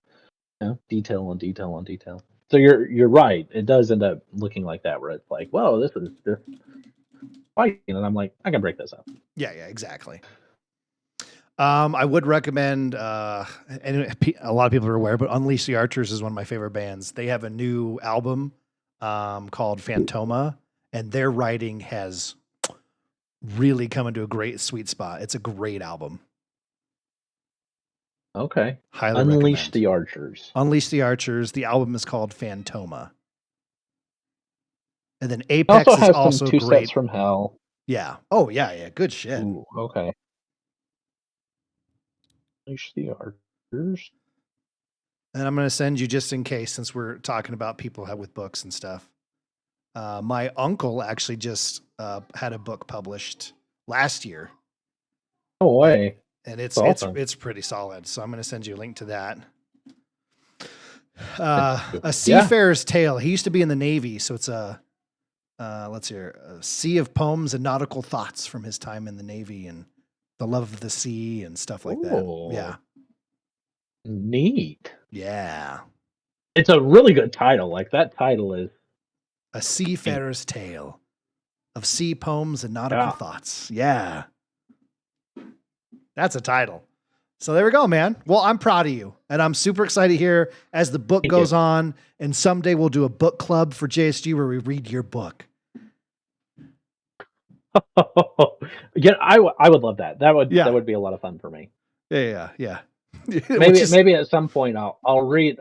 detail on detail on detail. So you're right. It does end up looking like that, where it's like, whoa, this is this fighting, and I'm like, I can break this up. Yeah. Yeah. Exactly. I would recommend, and a lot of people are aware, but Unleash the Archers is one of my favorite bands. They have a new album called Phantoma, and their writing has really come into a great sweet spot. It's a great album. Okay, Highly Unleash recommend. the Archers. Unleash the Archers. The album is called Phantoma. And then I also Apex is have some also two sets great. from hell. Yeah. Oh, yeah. Yeah. Good shit. Ooh, okay. Unleash the Archers. And I'm going to send you just in case, since we're talking about people with books and stuff. My uncle actually just had a book published last year. No way. And it's That's awesome. it's pretty solid. So I'm going to send you a link to that. Yeah. A Seafarer's Tale. He used to be in the Navy, so it's a let's hear a sea of poems and nautical thoughts from his time in the Navy and the love of the sea and stuff like that. Ooh, Yeah. neat. Yeah. It's a really good title. Like that title is A Seafarer's Tale of Sea Poems and Nautical Thoughts. Yeah. That's a title. So there we go, man. Well, I'm proud of you. And I'm super excited here as the book goes on. And someday we'll do a book club for JSG where we read your book. Yeah, I would love that. That would be a lot of fun for me. Yeah. Maybe at some point I'll read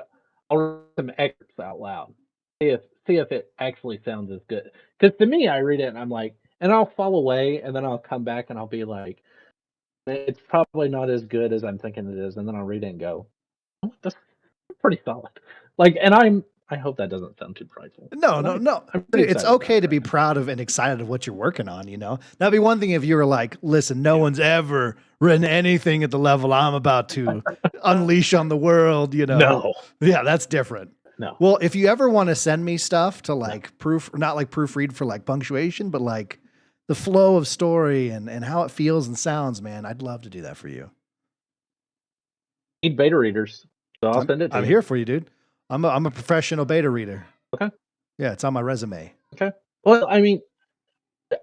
some excerpts out loud. See if it actually sounds as good. Because to me, I read it and I'm like, and I'll fall away, and then I'll come back and I'll be like, it's probably not as good as I'm thinking it is, and then I'll read it and go, oh, that's pretty solid. Like, and I hope that doesn't sound too prideful. No. I'm pretty It's excited okay about to it be right now. proud of and excited of what you're working on, you know? That'd be one thing if you were like, listen, no one's ever written anything at the level I'm about to unleash on the world, you know? No, Yeah, that's different. no. Well, if you ever want to send me stuff to like not like proofread for like punctuation, but like the flow of story and how it feels and sounds, man, I'd love to do that for you. Need beta readers, so I'll send it to I'm you. here for you, dude. I'm a professional beta reader. Okay. Yeah, it's on my resume. Okay. Well, I mean,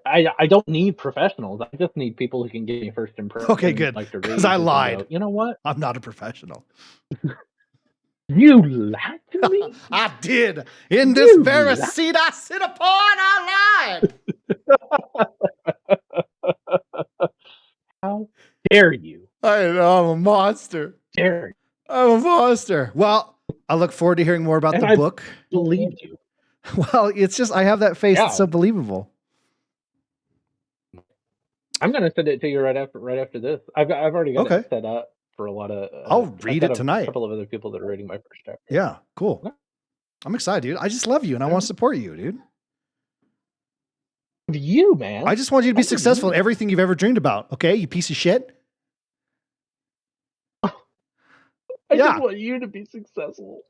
I don't need professionals. I just need people who can give me first impression. Okay, good. Like to Because read. I Who can lied. go, you know what? I'm not a professional. You lied to me. I did. In this very seat I sit upon, I lied. How dare you? I know, I'm a monster. Dare you? I'm a monster. Well, I look forward to hearing more about And the I book. believed you. Well, it's just I have that face Yeah. that's so believable. I'm gonna send it to you right after this. I've already got Okay. it set up for a lot of. I'll I've read got it tonight. A couple of other people that are reading my first chapter. Yeah, cool. Okay. I'm excited, dude. I just love you and I want to support you, dude. You, man. I just want you to be That's successful you. in everything you've ever dreamed about. Okay, you piece of shit. I Yeah. just want you to be successful.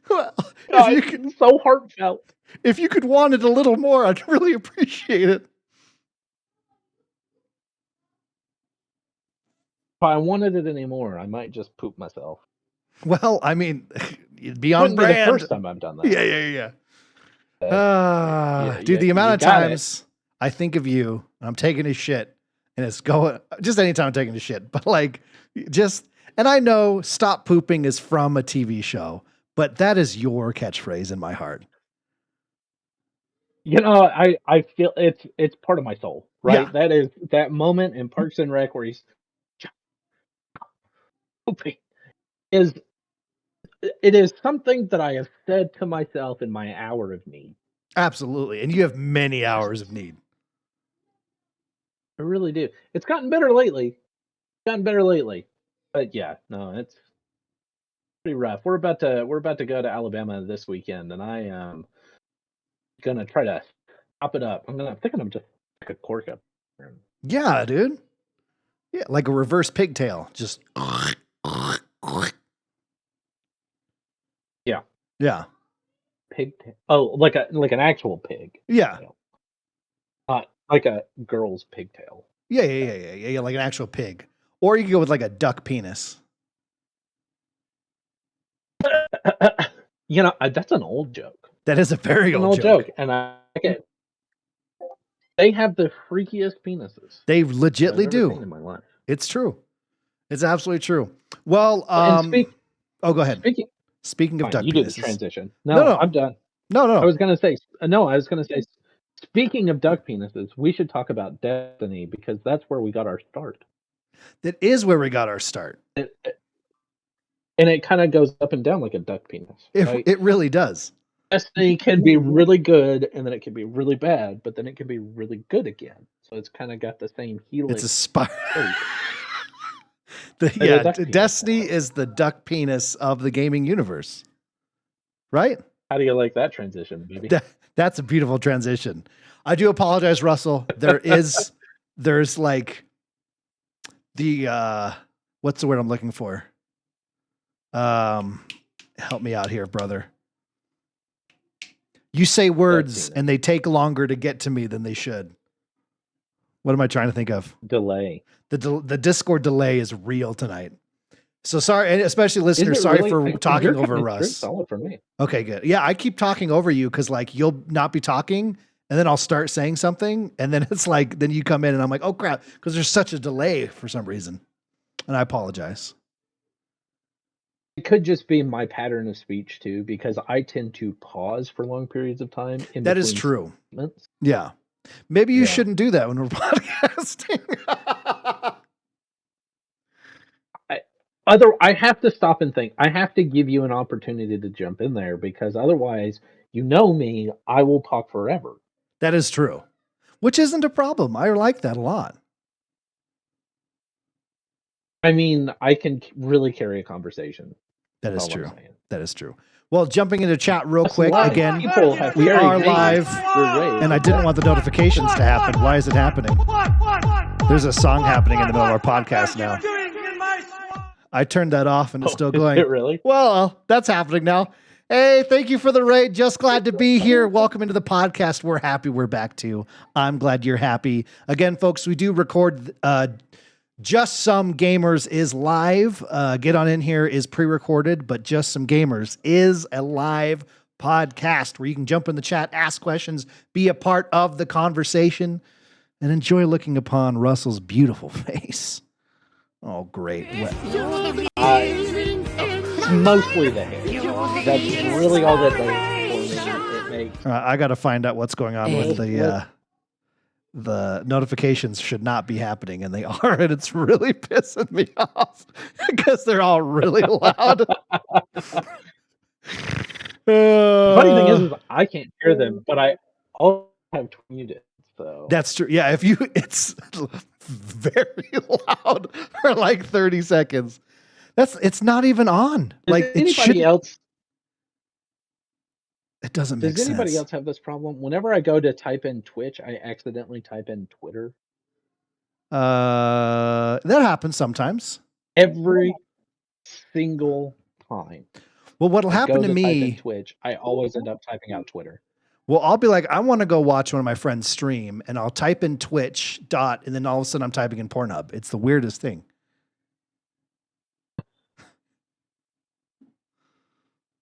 Well, God, it's so heartfelt. If you could want it a little more, I'd really appreciate it. If I wanted it anymore, I might just poop myself. Well, I mean, it'd be on Wouldn't brand. be the first time I've done that. Yeah. Dude, the amount of times I think of you and I'm taking a shit and it's going just anytime I'm taking a shit, but like and I know stop pooping is from a TV show, but that is your catchphrase in my heart. You know, I feel it's part of my soul, right? Yeah. That is that moment in Parks and Rec where he's pooping it is something that I have said to myself in my hour of need. Absolutely. And you have many hours of need. I really do. It's gotten better lately. But yeah, no, it's pretty rough. We're about to go to Alabama this weekend, and I am gonna try to top it up. I'm thinking I'm just like a cork up. Yeah, dude. Yeah, like a reverse pigtail. Just Yeah. Yeah. Pigtail. Oh, like an actual pig. Yeah. Not like a girl's pigtail. Yeah, like an actual pig. Or you can go with like a duck penis. You know, that's an old joke. That is a very old joke. And I like it. They have the freakiest penises. They legitly do. In my life. It's true. It's absolutely true. Well, go ahead. Speaking of duck you penises. do the transition. No, I'm done. No. I was gonna say speaking of duck penises, we should talk about Destiny because that's where we got our start. That is where we got our start. And it kind of goes up and down like a duck penis. Right? It really does. Destiny can be really good, and then it can be really bad, but then it can be really good again. So it's kind of got the same healing. It's a spiral. Destiny is the duck penis of the gaming universe. Right? How do you like that transition, baby? That's a beautiful transition. I do apologize, Russell. There's like the what's the word I'm looking for? Help me out here, brother. You say words and they take longer to get to me than they should. What am I trying to think of? Delay. The Discord delay is real tonight. So sorry, and especially listeners, sorry for talking over Russ. Solid for me. Okay, good. Yeah, I keep talking over you because like you'll not be talking and then I'll start saying something and then it's like, then you come in and I'm like, oh crap, because there's such a delay for some reason. And I apologize. It could just be my pattern of speech too, because I tend to pause for long periods of time. That is true. Statements. Yeah. Maybe you shouldn't do that when we're podcasting. I have to stop and think. I have to give you an opportunity to jump in there because otherwise, you know me, I will talk forever. That is true, which isn't a problem. I like that a lot. I mean, I can really carry a conversation. That is true. That is true. Well, jumping into chat real quick Live. again. People have We carried are me live, through raids. and I didn't want the notifications to happen. Why is it happening? There's a song happening in the middle of our podcast now. I turned that off, and it's still going. Is it really? Well, that's happening now. Hey, thank you for the raid. Just glad to be here. Welcome into the podcast. We're happy we're back too. I'm glad you're happy. Again, folks, we do record Just Some Gamers is live. Get on in here is pre-recorded, but Just Some Gamers is a live podcast where you can jump in the chat, ask questions, be a part of the conversation, and enjoy looking upon Russell's beautiful face. Oh, great. Mostly the hair. That's really all that does for me. It makes. I got to find out what's going on with the notifications should not be happening, and they are, and it's really pissing me off because they're all really loud. The funny thing is I can't hear them, but I also have muted. So that's true. Yeah, it's very loud for like 30 seconds. It's not even on. Like anybody else? It doesn't make sense. Does anybody else have this problem? Whenever I go to type in Twitch, I accidentally type in Twitter. That happens sometimes. Every single time. Well, what'll happen to me? Type in Twitch, I always end up typing out Twitter. Well, I'll be like, I want to go watch one of my friends stream, and I'll type in Twitch ... and then all of a sudden I'm typing in Pornhub. It's the weirdest thing.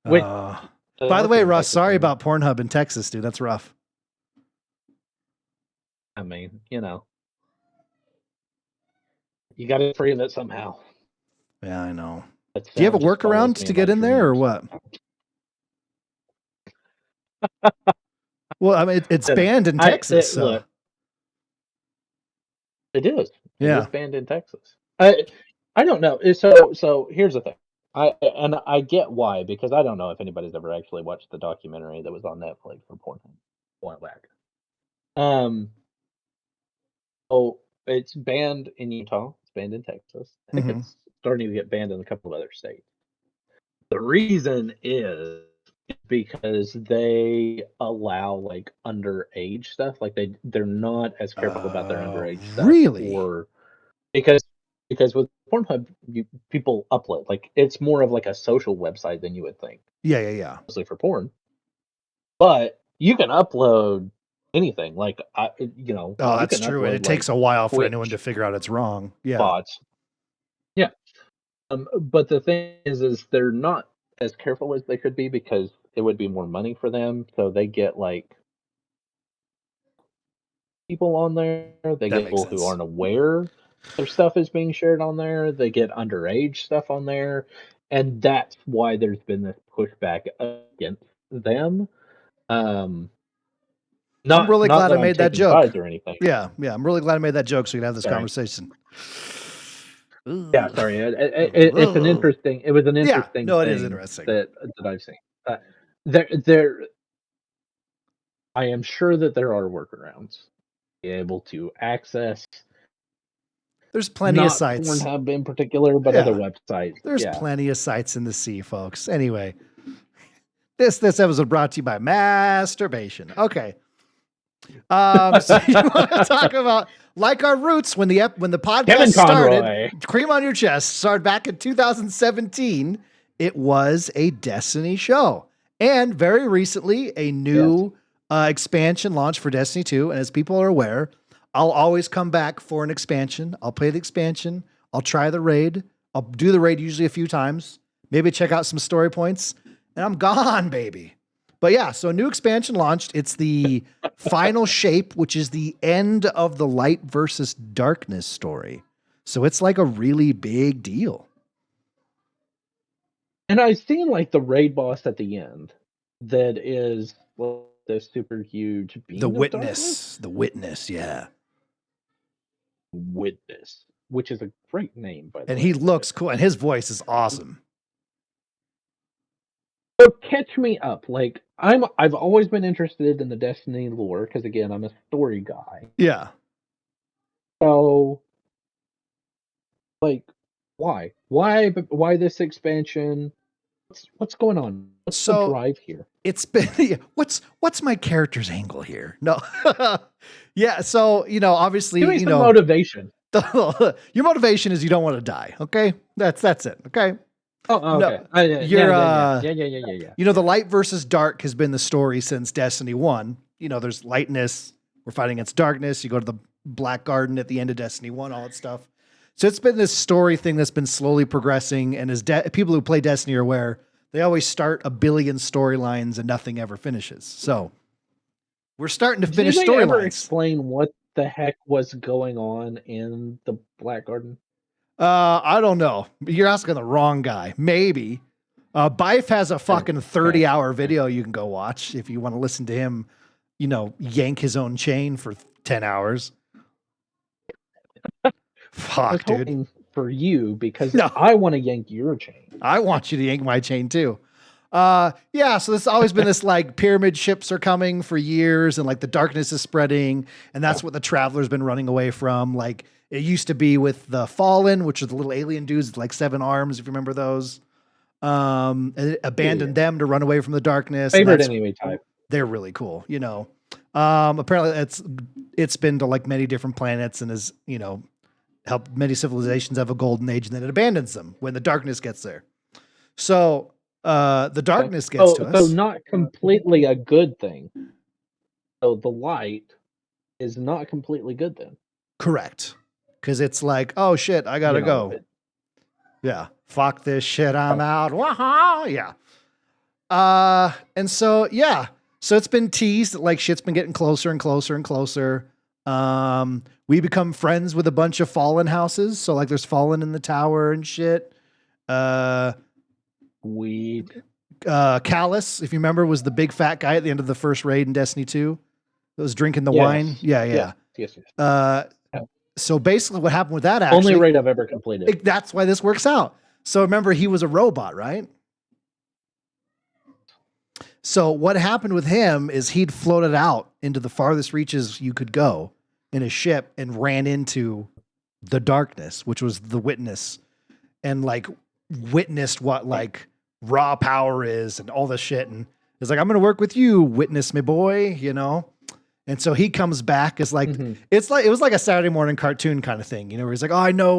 By the way, Russ, sorry about Pornhub in Texas, dude. That's rough. I mean, you got to free of it somehow. Yeah, I know. Do you have a workaround to get in there, or what? Well, I mean, it's banned in Texas, so. Look, it is. Yeah, it's banned in Texas. I don't know. So here's the thing. I get why, because I don't know if anybody's ever actually watched the documentary that was on Netflix for Pornhub a while back. So it's banned in Utah. It's banned in Texas. I think it's starting to get banned in a couple of other states. The reason is because they allow like underage stuff. Like they're not as careful about their underage stuff. Really? Or because with Pornhub, people upload. Like it's more of like a social website than you would think. Yeah. Mostly for porn. But you can upload anything. Like Oh, that's true. And it takes a while for anyone to figure out it's wrong. Yeah. Bots. Yeah. But the thing is they're not as careful as they could be because it would be more money for them. So they get like people on there. They get people who aren't aware their stuff is being shared on there. They get underage stuff on there. And that's why there's been this pushback against them. I'm really glad I made that joke. Or anything. Yeah. I'm really glad I made that joke so we can have this conversation. Yeah, sorry. It was an interesting thing. No, it is interesting that I've seen. I am sure that there are workarounds to be able to access. There's plenty of sites. Pornhub in particular, but other websites. There's plenty of sites in the sea, folks. Anyway, this episode brought to you by masturbation. Okay. So you want to talk about like our roots when the podcast started, Cream on Your Chest started back in 2017. It was a Destiny show, and very recently a new expansion launched for Destiny 2. And as people are aware, I'll always come back for an expansion. I'll play the expansion. I'll try the raid. I'll do the raid usually a few times. Maybe check out some story points, and I'm gone, baby. But yeah, so a new expansion launched. It's the Final Shape, which is the end of the light versus darkness story. So it's like a really big deal. And I've seen like the raid boss at the end that is the super huge beam. The Witness. The Witness, yeah. Witness, which is a great name, by the way. And he looks cool, and his voice is awesome. So catch me up. Like I've always been interested in the Destiny lore because again, I'm a story guy. Yeah. So, like, why this expansion? What's going on What's the So drive here? it's been what's my character's angle here? No. Yeah, so obviously, Give me some motivation. your motivation is you don't want to die. Okay, that's it. Okay. Oh, No, okay. you're Yeah. the light versus dark has been the story since Destiny 1. There's lightness, we're fighting against darkness. You go to the Black Garden at the end of Destiny 1, all that stuff. So it's been this story thing that's been slowly progressing, and as people who play Destiny are aware, they always start a billion storylines and nothing ever finishes. So we're starting to finish Did they ever storylines. explain what the heck was going on in the Black Garden? I don't know. You're asking the wrong guy. Maybe. Bife has a fucking 30-hour video you can go watch if you want to listen to him, yank his own chain for 10 hours. Fuck, dude. For you, because No. I want to yank your chain. I want you to yank my chain too. Yeah, so there's always been this like pyramid ships are coming for years, and like the darkness is spreading, and that's what the Traveler's been running away from. Like it used to be with the Fallen, which are the little alien dudes with like 7 arms, if you remember those. And it abandoned them to run away from the darkness. Favorite anime type. They're really cool, Apparently it's been to like many different planets and has, helped many civilizations have a golden age, and then it abandons them when the darkness gets there. So the darkness gets to us. So not completely a good thing. So the light is not completely good then. Correct. Because it's like, oh shit, I gotta go. Yeah. Fuck this shit, I'm out. Waha! Yeah. And so yeah. So it's been teased that like shit's been getting closer and closer and closer. We become friends with a bunch of Fallen houses. So like there's Fallen in the tower and shit. Callus, if you remember, was the big fat guy at the end of the first raid in Destiny 2 that was drinking the wine. Yeah. Yes. So basically what happened with that actually. Only raid I've ever completed. That's why this works out. So remember, he was a robot, right? So what happened with him is he'd floated out into the farthest reaches you could go in a ship and ran into the darkness, which was the witness, and like witnessed what like raw power is and all this shit. And it's like, I'm going to work with you, witness me boy, And so he comes back as like, it was like a Saturday morning cartoon kind of thing, where he's like, oh, I know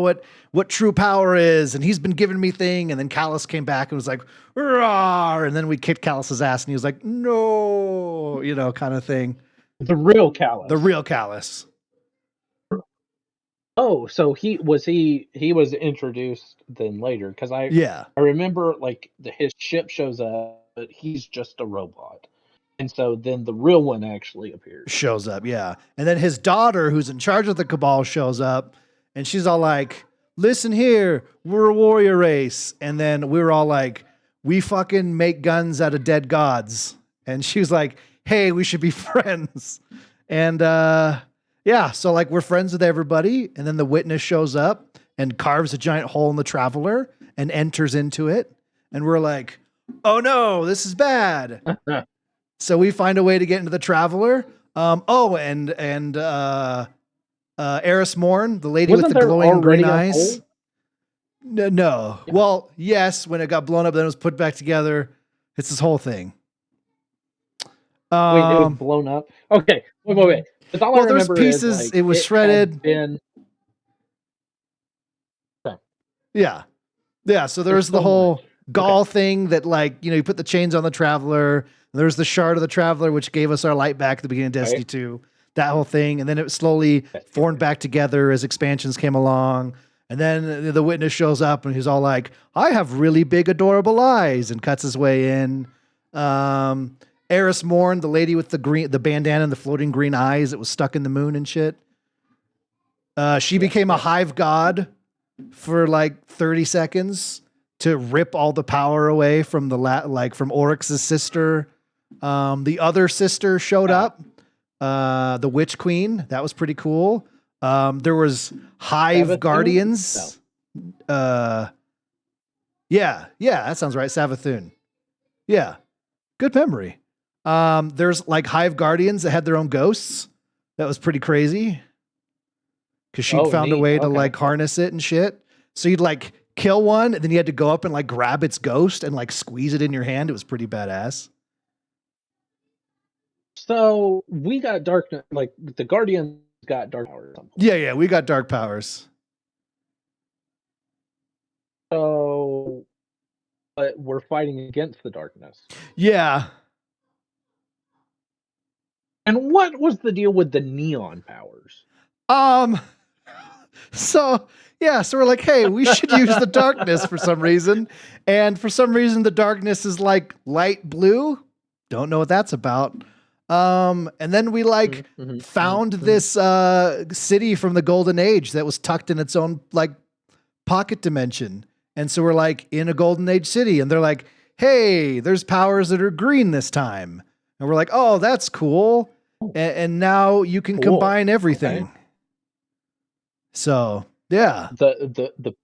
what true power is. And he's been giving me thing. And then Callus came back and was like, rawr. And then we kicked Callus's ass and he was like, no, kind of thing. The real Callus. Oh, so he was introduced then later. Cause I remember like his ship shows up, but he's just a robot. And so then the real one actually appears. Shows up, yeah. And then his daughter, who's in charge of the Cabal, shows up. And she's all like, listen here, we're a warrior race. And then we were all like, we fucking make guns out of dead gods. And she was like, hey, we should be friends. And yeah, so like we're friends with everybody. And then the witness shows up and carves a giant hole in the Traveler and enters into it. And we're like, oh no, this is bad. So we find a way to get into the Traveler. And Eris Morn, the lady with the glowing green eyes. No. Yeah. Well, yes, when it got blown up, then it was put back together. It's this whole thing. Wait, it was blown up? Okay, wait. Well, there's pieces. Like, it was shredded. Yeah. So there's the whole Gaul thing that, like, you put the chains on the Traveler. There's the shard of the Traveler, which gave us our light back at the beginning of Destiny 2. That whole thing. And then it slowly formed back together as expansions came along. And then the witness shows up and he's all like, I have really big, adorable eyes, and cuts his way in. Eris Morn, the lady with the bandana and the floating green eyes that was stuck in the moon and shit. She became a hive god for like 30 seconds to rip all the power away from from Oryx's sister. The other sister showed up, the Witch Queen. That was pretty cool. There was Hive Savathun? Guardians. No. Yeah, that sounds right. Savathun. Yeah, good memory. There's like Hive Guardians that had their own ghosts. That was pretty crazy. Cause she found a way to like harness it and shit. So you'd like kill one, and then you had to go up and like grab its ghost and like squeeze it in your hand. It was pretty badass. So we got darkness, like the Guardians got dark power. Yeah, we got dark powers. So, but we're fighting against the darkness. Yeah. And what was the deal with the neon powers? So we're like, hey, we should use the darkness for some reason. And for some reason, the darkness is like light blue. Don't know what that's about. And then we like found this city from the Golden Age that was tucked in its own like pocket dimension. And so we're like in a Golden Age city, and they're like, hey, there's powers that are green this time. And we're like, oh, that's cool. And now you can combine everything. Okay. So yeah. The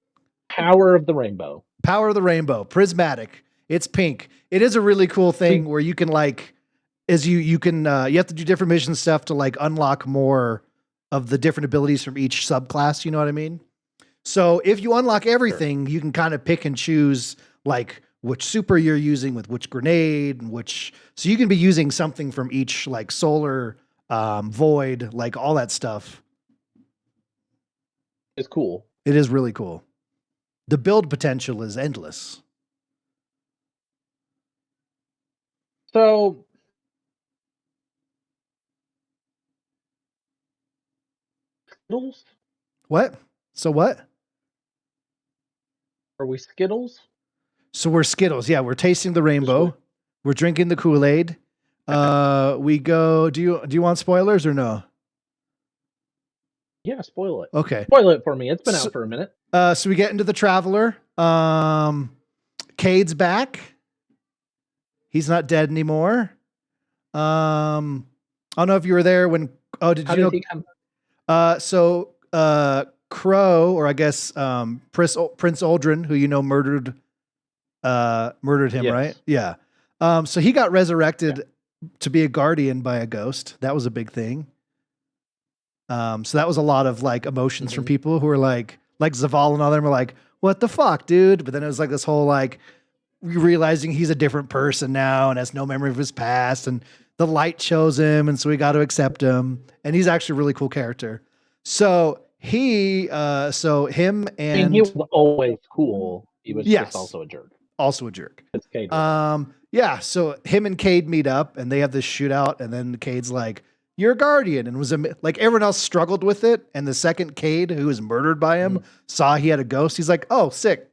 power of the rainbow. Power of the rainbow. Prismatic. It's pink. It is a really cool thing where you can like, as you can you have to do different mission stuff to like unlock more of the different abilities from each subclass, you know what I mean? So if you unlock everything, you can kind of pick and choose like which super you're using with which grenade and which, so you can be using something from each like solar, void, like all that stuff. It's cool. It is really cool. The build potential is endless. So Skittles? What? So what? Are we Skittles? So we're Skittles. Yeah, we're tasting the rainbow. We're drinking the Kool-Aid. We go. Do you want spoilers or no? Yeah, spoil it. Okay. Spoil it for me. It's been out for a minute. So we get into the Traveler. Cade's back. He's not dead anymore. I don't know if you were there when. Oh, did you know? He come? Crow, or I guess Prince Aldrin, who you know murdered him, yes. Right? Yeah. So he got resurrected to be a guardian by a ghost. That was a big thing. So that was a lot of like emotions from people who were like Zaval and all them were like, what the fuck, dude? But then it was like this whole like realizing he's a different person now and has no memory of his past, and the light chose him, and so we got to accept him. And he's actually a really cool character. So him and I mean, he was always cool. He was just also a jerk. Also a jerk. Yeah. So him and Cade meet up, and they have this shootout, and then Cade's like, "You're a guardian," and was like everyone else struggled with it. And the second Cade, who was murdered by him, saw he had a ghost. He's like, "Oh, sick!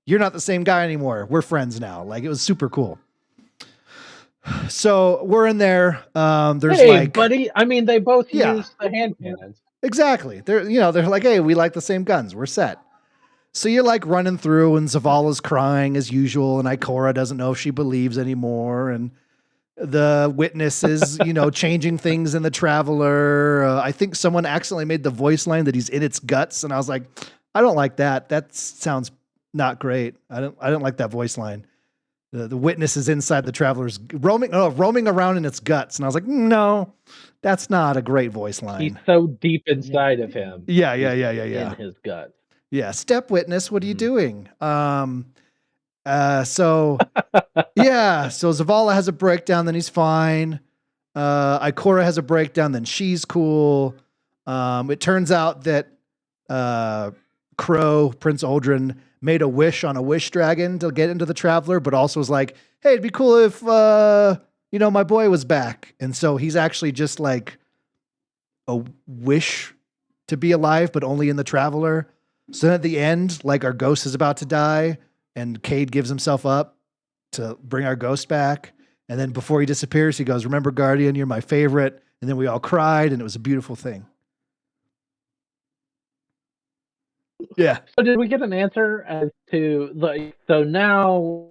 You're not the same guy anymore. We're friends now." Like it was super cool. So we're in there. There's buddy. I mean, they both use the hand cannons. Exactly. They're like, hey, we like the same guns. We're set. So you're like running through, and Zavala's crying as usual, and Ikora doesn't know if she believes anymore, and the witness is, changing things in the Traveler. I think someone accidentally made the voice line that he's in its guts, and I was like, I don't like that. That sounds not great. I don't like that voice line. The witness is inside the Traveler's roaming around in its guts. And I was like, no, that's not a great voice line. He's so deep inside of him. Yeah. In his guts. Yeah. Step witness, what are you doing? So Zavala has a breakdown, then he's fine. Ikora has a breakdown, then she's cool. It turns out that Crow, Prince Aldrin, made a wish on a wish dragon to get into the Traveler, but also was like, hey, it'd be cool if, my boy was back. And so he's actually just like a wish to be alive, but only in the Traveler. So then at the end, like our ghost is about to die, and Cade gives himself up to bring our ghost back. And then before he disappears, he goes, remember, Guardian, you're my favorite. And then we all cried, and it was a beautiful thing. Yeah. So did we get an answer as to so now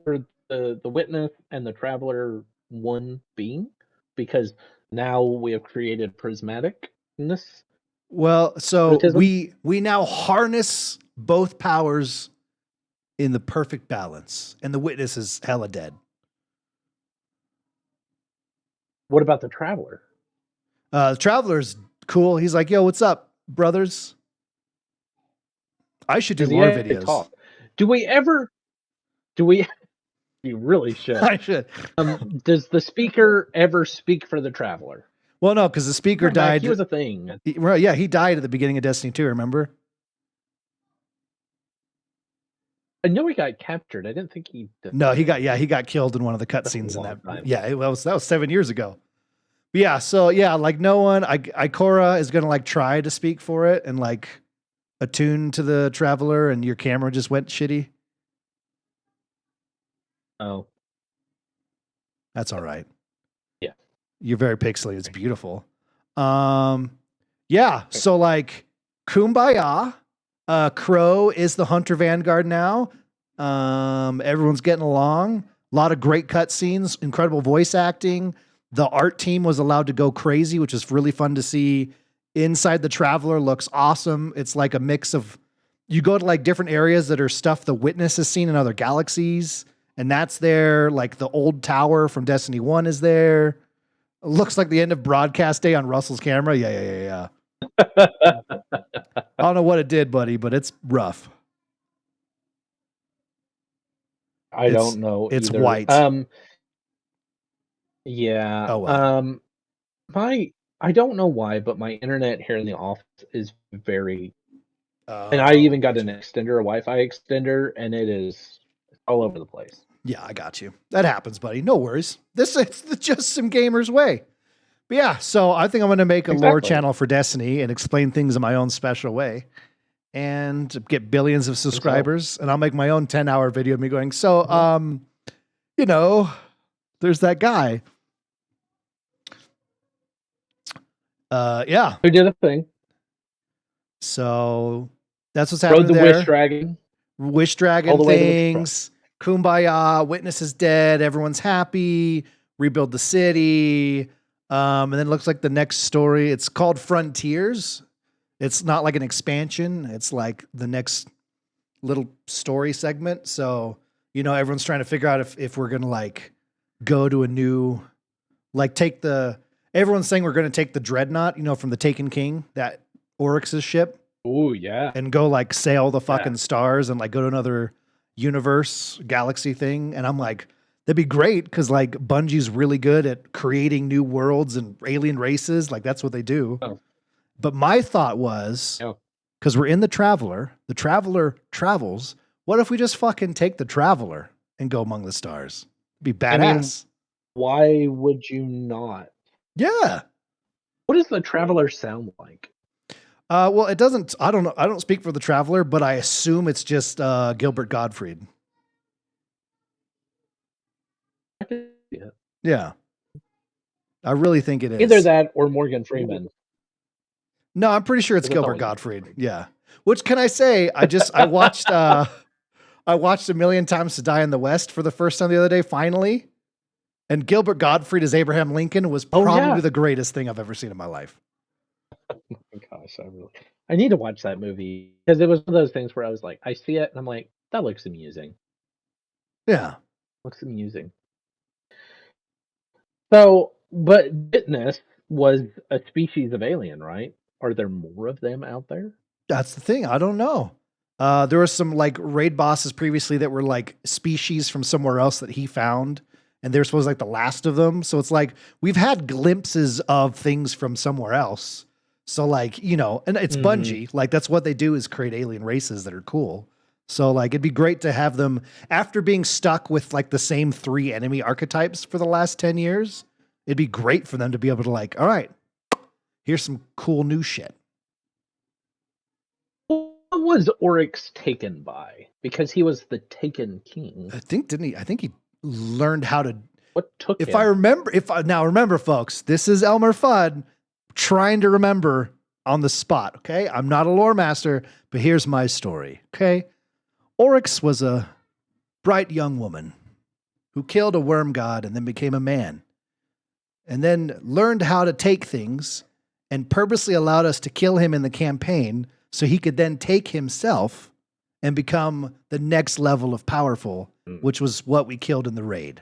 the witness and the Traveler one being, because now we have created prismaticness? Well, so we now harness both powers in the perfect balance, and the witness is hella dead. What about the Traveler? The Traveler's cool. He's like, yo, what's up, brothers? I should do more videos. Do we ever? Do we? You really should. I should. Does the speaker ever speak for the traveler? Well, no, because the speaker Remember back, died. He was a thing. Yeah, he died at the beginning of Destiny 2, remember? I know he got captured. I didn't think he. No, he got killed in one of the cutscenes in that. Time. Yeah, that was 7 years ago. But yeah, so yeah, like no one, Ikora is gonna like try to speak for it and like attune to the traveler, and your camera just went shitty. Oh, that's all right. Yeah, you're very pixely. It's beautiful. Yeah. So like, kumbaya. Crow is the Hunter Vanguard now. Everyone's getting along. A lot of great cutscenes, incredible voice acting. The art team was allowed to go crazy, which is really fun to see. Inside the Traveler looks awesome. It's like a mix of, you go to like different areas that are stuff the Witness has seen in other galaxies, and that's there. Like the old tower from Destiny 1 is there. It looks like the end of broadcast day on Russell's camera. Yeah. I don't know what it did, buddy, but it's rough. I don't know. It's either. white. Yeah. Oh, well. I don't know why, but my internet here in the office is very, and I even got an extender, a Wi-Fi extender, and it's all over the place. Yeah, I got you. That happens, buddy. No worries. It's just some gamers way. But yeah, so I think I'm going to make a lore channel for Destiny and explain things in my own special way and get billions of subscribers. And I'll make my own 10-hour video of me going, so, you know, there's that guy. Yeah. Who did a thing. So that's what's happening Rode the there. Wish Dragon. Wish Dragon things. Kumbaya. Witness is dead. Everyone's happy. Rebuild the city. And then it looks like the next story. It's called Frontiers. It's not like an expansion. It's like the next little story segment. So, you know, everyone's trying to figure out if we're going to like go to a new, like everyone's saying we're going to take the Dreadnought, you know, from the Taken King, that Oryx's ship. Oh, yeah. And go like sail the fucking stars and like go to another universe, galaxy thing. And I'm like, that'd be great because like Bungie's really good at creating new worlds and alien races. Like that's what they do. Oh. But my thought was, because we're in the Traveler travels. What if we just fucking take the Traveler and go among the stars? It'd be badass. I mean, why would you not? Yeah. What does the Traveler sound like? Well, it doesn't. I don't know. I don't speak for the Traveler, but I assume it's just Gilbert Gottfried. Yeah. I really think it is. Either that or Morgan Freeman. No, I'm pretty sure it's Gilbert Gottfried. Yeah. Which can I say? I watched A Million Times to Die in the West for the first time the other day, finally. And Gilbert Gottfried as Abraham Lincoln was probably the greatest thing I've ever seen in my life. Oh my gosh, I need to watch that movie because it was one of those things where I was like, I see it and I'm like, that looks amusing. Yeah. Looks amusing. So, but Witness was a species of alien, right? Are there more of them out there? That's the thing. I don't know. There were some like raid bosses previously that were like species from somewhere else that he found, and they were supposed to like the last of them. So it's like we've had glimpses of things from somewhere else. So like, you know, and it's Bungie. Like that's what they do is create alien races that are cool. So like it'd be great to have them after being stuck with like the same 3 enemy archetypes for the last 10 years. It'd be great for them to be able to like, all right, here's some cool new shit. What was Oryx taken by? Because he was the Taken King. I think he learned how to. What took him? Now remember, folks, this is ELMMERFUDD trying to remember on the spot. Okay, I'm not a lore master, but here's my story. Okay, Oryx was a bright young woman who killed a worm god and then became a man, and then learned how to take things and purposely allowed us to kill him in the campaign so he could then take himself and become the next level of powerful, which was what we killed in the raid.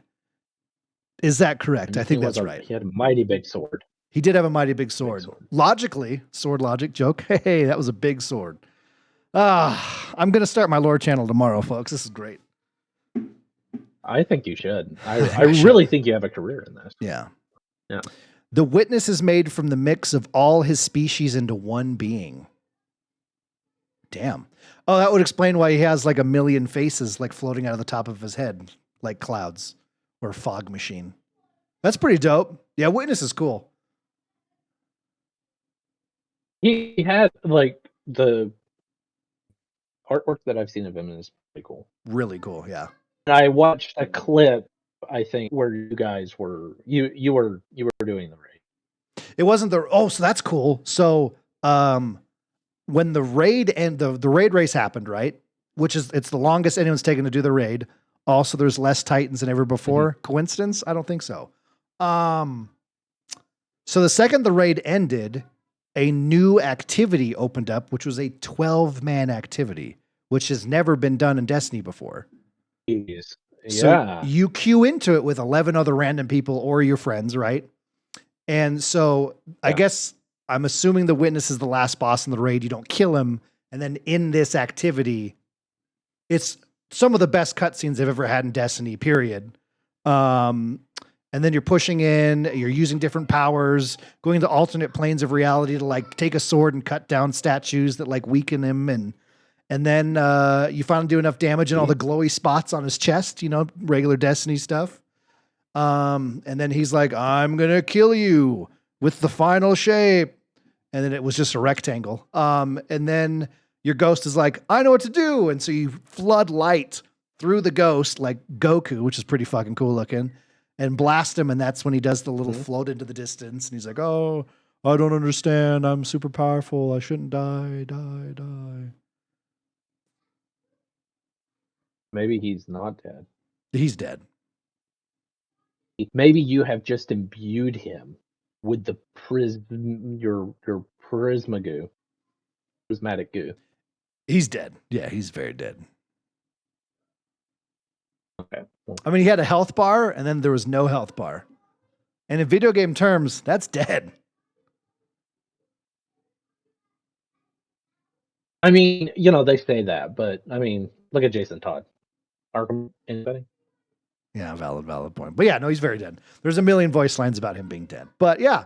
Is that correct? I think that's right. He had a mighty big sword. He did have a mighty big sword. Logically, sword logic joke. Hey, that was a big sword. I I'm going to start my lore channel tomorrow, folks. This is great. I think you should. I really think you have a career in this. Yeah. Yeah. The witness is made from the mix of all his species into one being. Damn. Oh, that would explain why he has like a million faces like floating out of the top of his head, like clouds or fog machine. That's pretty dope. Yeah, Witness is cool. He had like the artwork that I've seen of him is pretty cool. Really cool, yeah. I watched a clip, I think, where you guys were you were doing the raid. It wasn't the so that's cool. So when the raid and the raid race happened, right? Which is it's the longest anyone's taken to do the raid. Also, there's less Titans than ever before. Mm-hmm. Coincidence? I don't think so. So the second the raid ended, a new activity opened up, which was a 12-man activity, which has never been done in Destiny before. Jeez. So you queue into it with 11 other random people or your friends, right? And so I guess I'm assuming the Witness is the last boss in the raid. You don't kill him. And then in this activity, it's some of the best cutscenes I've ever had in Destiny, period. And then you're pushing in, you're using different powers, going to alternate planes of reality to like take a sword and cut down statues that like weaken him. And then you finally do enough damage in all the glowy spots on his chest, you know, regular Destiny stuff. And then he's like, I'm going to kill you with the final shape. And then it was just a rectangle. And then your ghost is like, I know what to do. And so you flood light through the ghost like Goku, which is pretty fucking cool looking, and blast him. And that's when he does the little float into the distance. And he's like, oh, I don't understand. I'm super powerful. I shouldn't die. Maybe he's not dead. He's dead. Maybe you have just imbued him with the your prismatic goo. He's dead. Yeah, he's very dead. Okay. I mean, he had a health bar, and then there was no health bar. And in video game terms, that's dead. I mean, you know, they say that, but I mean, look at Jason Todd. Arkham, anybody? Yeah, valid point. But yeah, no, he's very dead. There's a million voice lines about him being dead. But yeah,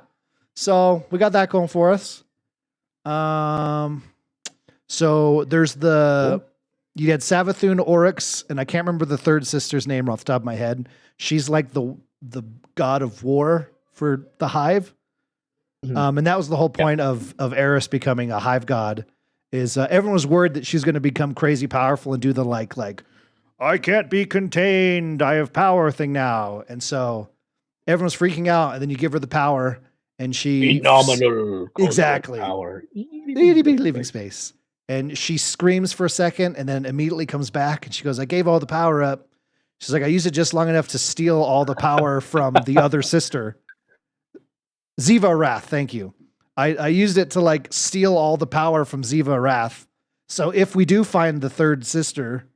so we got that going for us. So there's you had Savathun Oryx, and I can't remember the third sister's name off the top of my head. She's like the god of war for the Hive. Mm-hmm. And that was the whole point of Eris becoming a Hive god, is everyone was worried that she's going to become crazy powerful and do the like, I can't be contained, I have power thing now. And so everyone's freaking out, and then you give her the power, and she... Phenomenal. Exactly. Power. Leaving space. And she screams for a second and then immediately comes back, and she goes, I gave all the power up. She's like, I used it just long enough to steal all the power from the other sister. Ziva Wrath, thank you. I used it to like steal all the power from Ziva Wrath. So if we do find the third sister,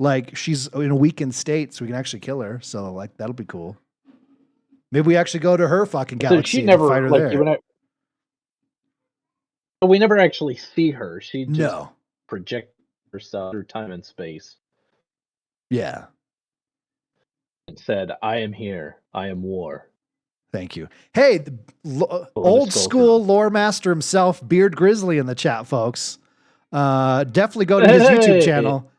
like she's in a weakened state, so we can actually kill her. So like that'll be cool. Maybe we actually go to her fucking galaxy and fight her there. But we never actually see her. She just projects herself through time and space. Yeah. And said, I am here. I am war. Thank you. Hey, old school lore master himself, Beard Grizzly in the chat, folks. Definitely go to his YouTube channel.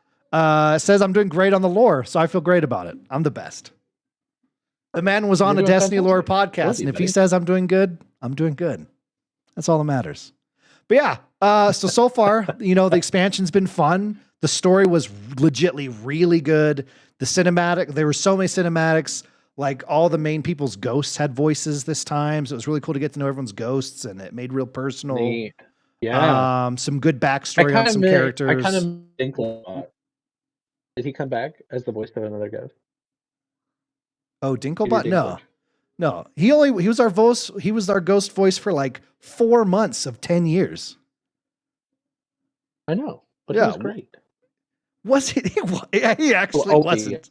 Says I'm doing great on the lore, so I feel great about it. I'm the best. The man was on a Destiny lore podcast, and if he says I'm doing good, I'm doing good. That's all that matters. But yeah, so far, you know, the expansion's been fun. The story was legitly really good. The cinematic, there were so many cinematics. Like all the main people's ghosts had voices this time, so it was really cool to get to know everyone's ghosts, and it made real personal. Yeah, some good backstory on some characters. I kind of think, did he come back as the voice of another ghost? Oh, Dinklebot? No. He was our voice. He was our ghost voice for like 4 months of 10 years. I know, but it was great. Was it? He actually wasn't.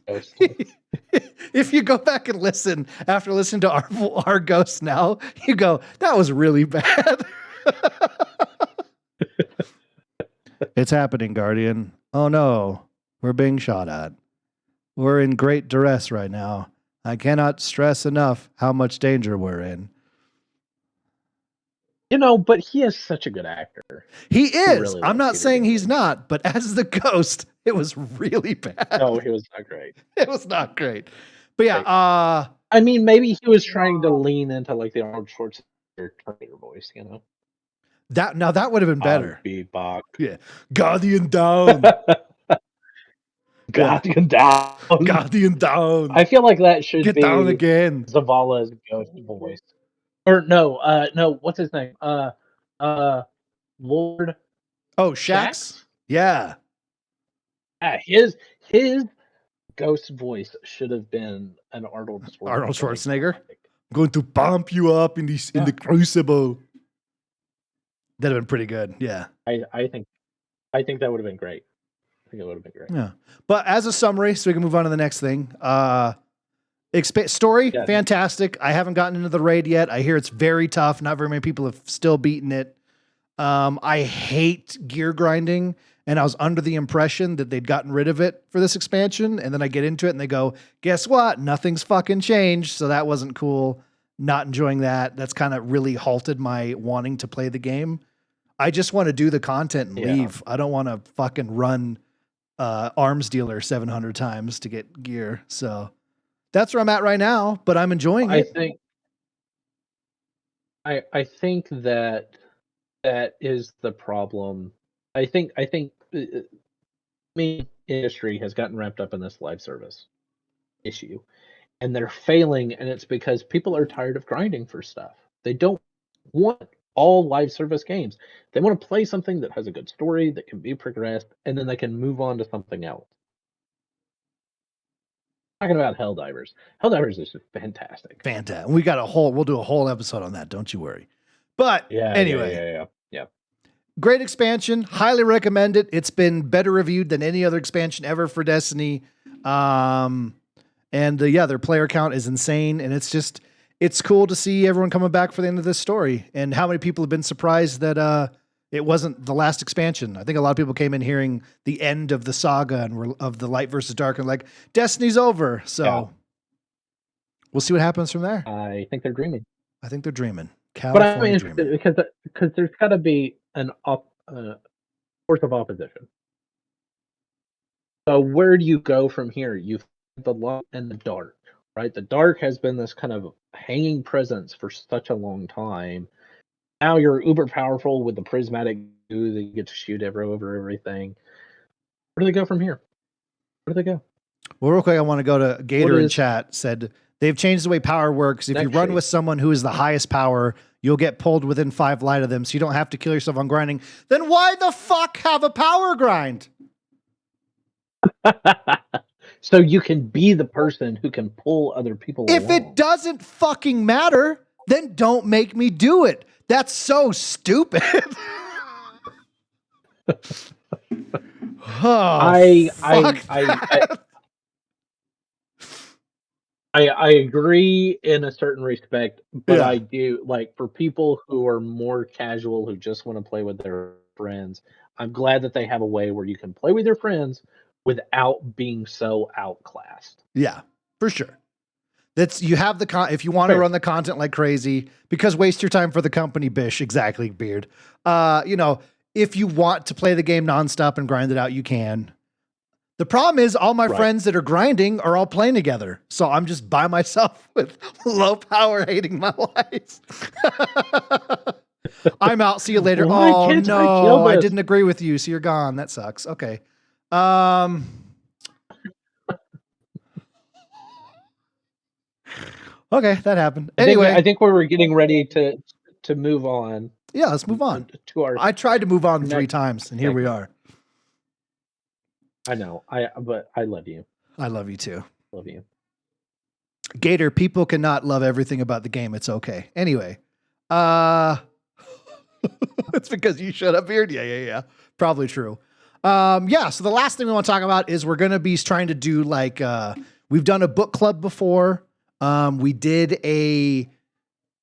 If you go back and listen after listening to our ghosts now, you go, that was really bad. It's happening, Guardian. Oh no, we're being shot at. We're in great duress right now. I cannot stress enough how much danger we're in. But he is such a good actor. He is. Really I'm loves not Peter saying he's Dinklage. not, but as the ghost, it was really bad. No, he was not great. It was not great. But yeah, Right. I mean, maybe he was trying to lean into like the Arnold Schwarzenegger Terminator voice, that would have been I'll better. be back. Yeah. Guardian down. Guardian down. Guardian down. I feel like that should Get be down again. Zavala's ghost voice. Or no, what's his name? Lord Oh, Shax? Yeah. His ghost voice should have been an Arnold Schwarzenegger. Arnold Schwarzenegger. I'm going to pump you up in the crucible. That'd have been pretty good. Yeah. I think that would have been great. I think it would have been great. Yeah. But as a summary, so we can move on to the next thing. Story, fantastic. I haven't gotten into the raid yet. I hear it's very tough. Not very many people have still beaten it. I hate gear grinding, and I was under the impression that they'd gotten rid of it for this expansion. And then I get into it and they go, guess what? Nothing's fucking changed. So that wasn't cool. Not enjoying that. That's kind of really halted my wanting to play the game. I just want to do the content and leave. I don't want to fucking run arms dealer 700 times to get gear. So that's where I'm at right now, but I'm enjoying it. I think that is the problem. I think the industry has gotten wrapped up in this live service issue, and they're failing, and it's because people are tired of grinding for stuff. They don't want all live service games. They want to play something that has a good story, that can be progressed, and then they can move on to something else. Talking about Helldivers. Helldivers is just fantastic. Fantastic. We'll do a whole episode on that. Don't you worry. But anyway. Yeah. Great expansion. Highly recommend it. It's been better reviewed than any other expansion ever for Destiny. Their player count is insane. And it's cool to see everyone coming back for the end of this story. And how many people have been surprised that it wasn't the last expansion. I think a lot of people came in hearing the end of the saga and of the light versus dark and like, Destiny's over. So we'll see what happens from there. I think they're dreaming. California dreaming. Because there's got to be an force of opposition. So where do you go from here? You've the light and the dark, right? The dark has been this kind of hanging presence for such a long time. Now you're uber powerful with the prismatic goo that you get to shoot over everything. Where do they go from here? Where do they go? Well, real quick, I want to go to Gator in chat. Said they've changed the way power works. If you run with someone who is the highest power, you'll get pulled within 5 light of them, so you don't have to kill yourself on grinding. Then why the fuck have a power grind? So you can be the person who can pull other people If along. it doesn't fucking matter, then don't make me do it. That's so stupid. I agree in a certain respect, but I do like for people who are more casual, who just want to play with their friends. I'm glad that they have a way where you can play with your friends without being so outclassed. Yeah, for sure. You have if you want to run the content like crazy, because waste your time for the company, bish. Exactly, Beard. If you want to play the game nonstop and grind it out, you can. The problem is all my friends that are grinding are all playing together. So I'm just by myself with low power hating my life. I'm out. See you later. Oh no, I didn't agree with you. So you're gone. That sucks. Okay. Okay, that happened. Anyway, I think we were getting ready to move on. Yeah, let's move on. I tried to move on 3 times, and here we are. I know. But I love you. I love you too. Love you. Gator, people cannot love everything about the game. It's okay. Anyway, it's because you shut up, Beard. Yeah. Probably true. So the last thing we want to talk about is we're going to be trying to do we've done a book club before. We did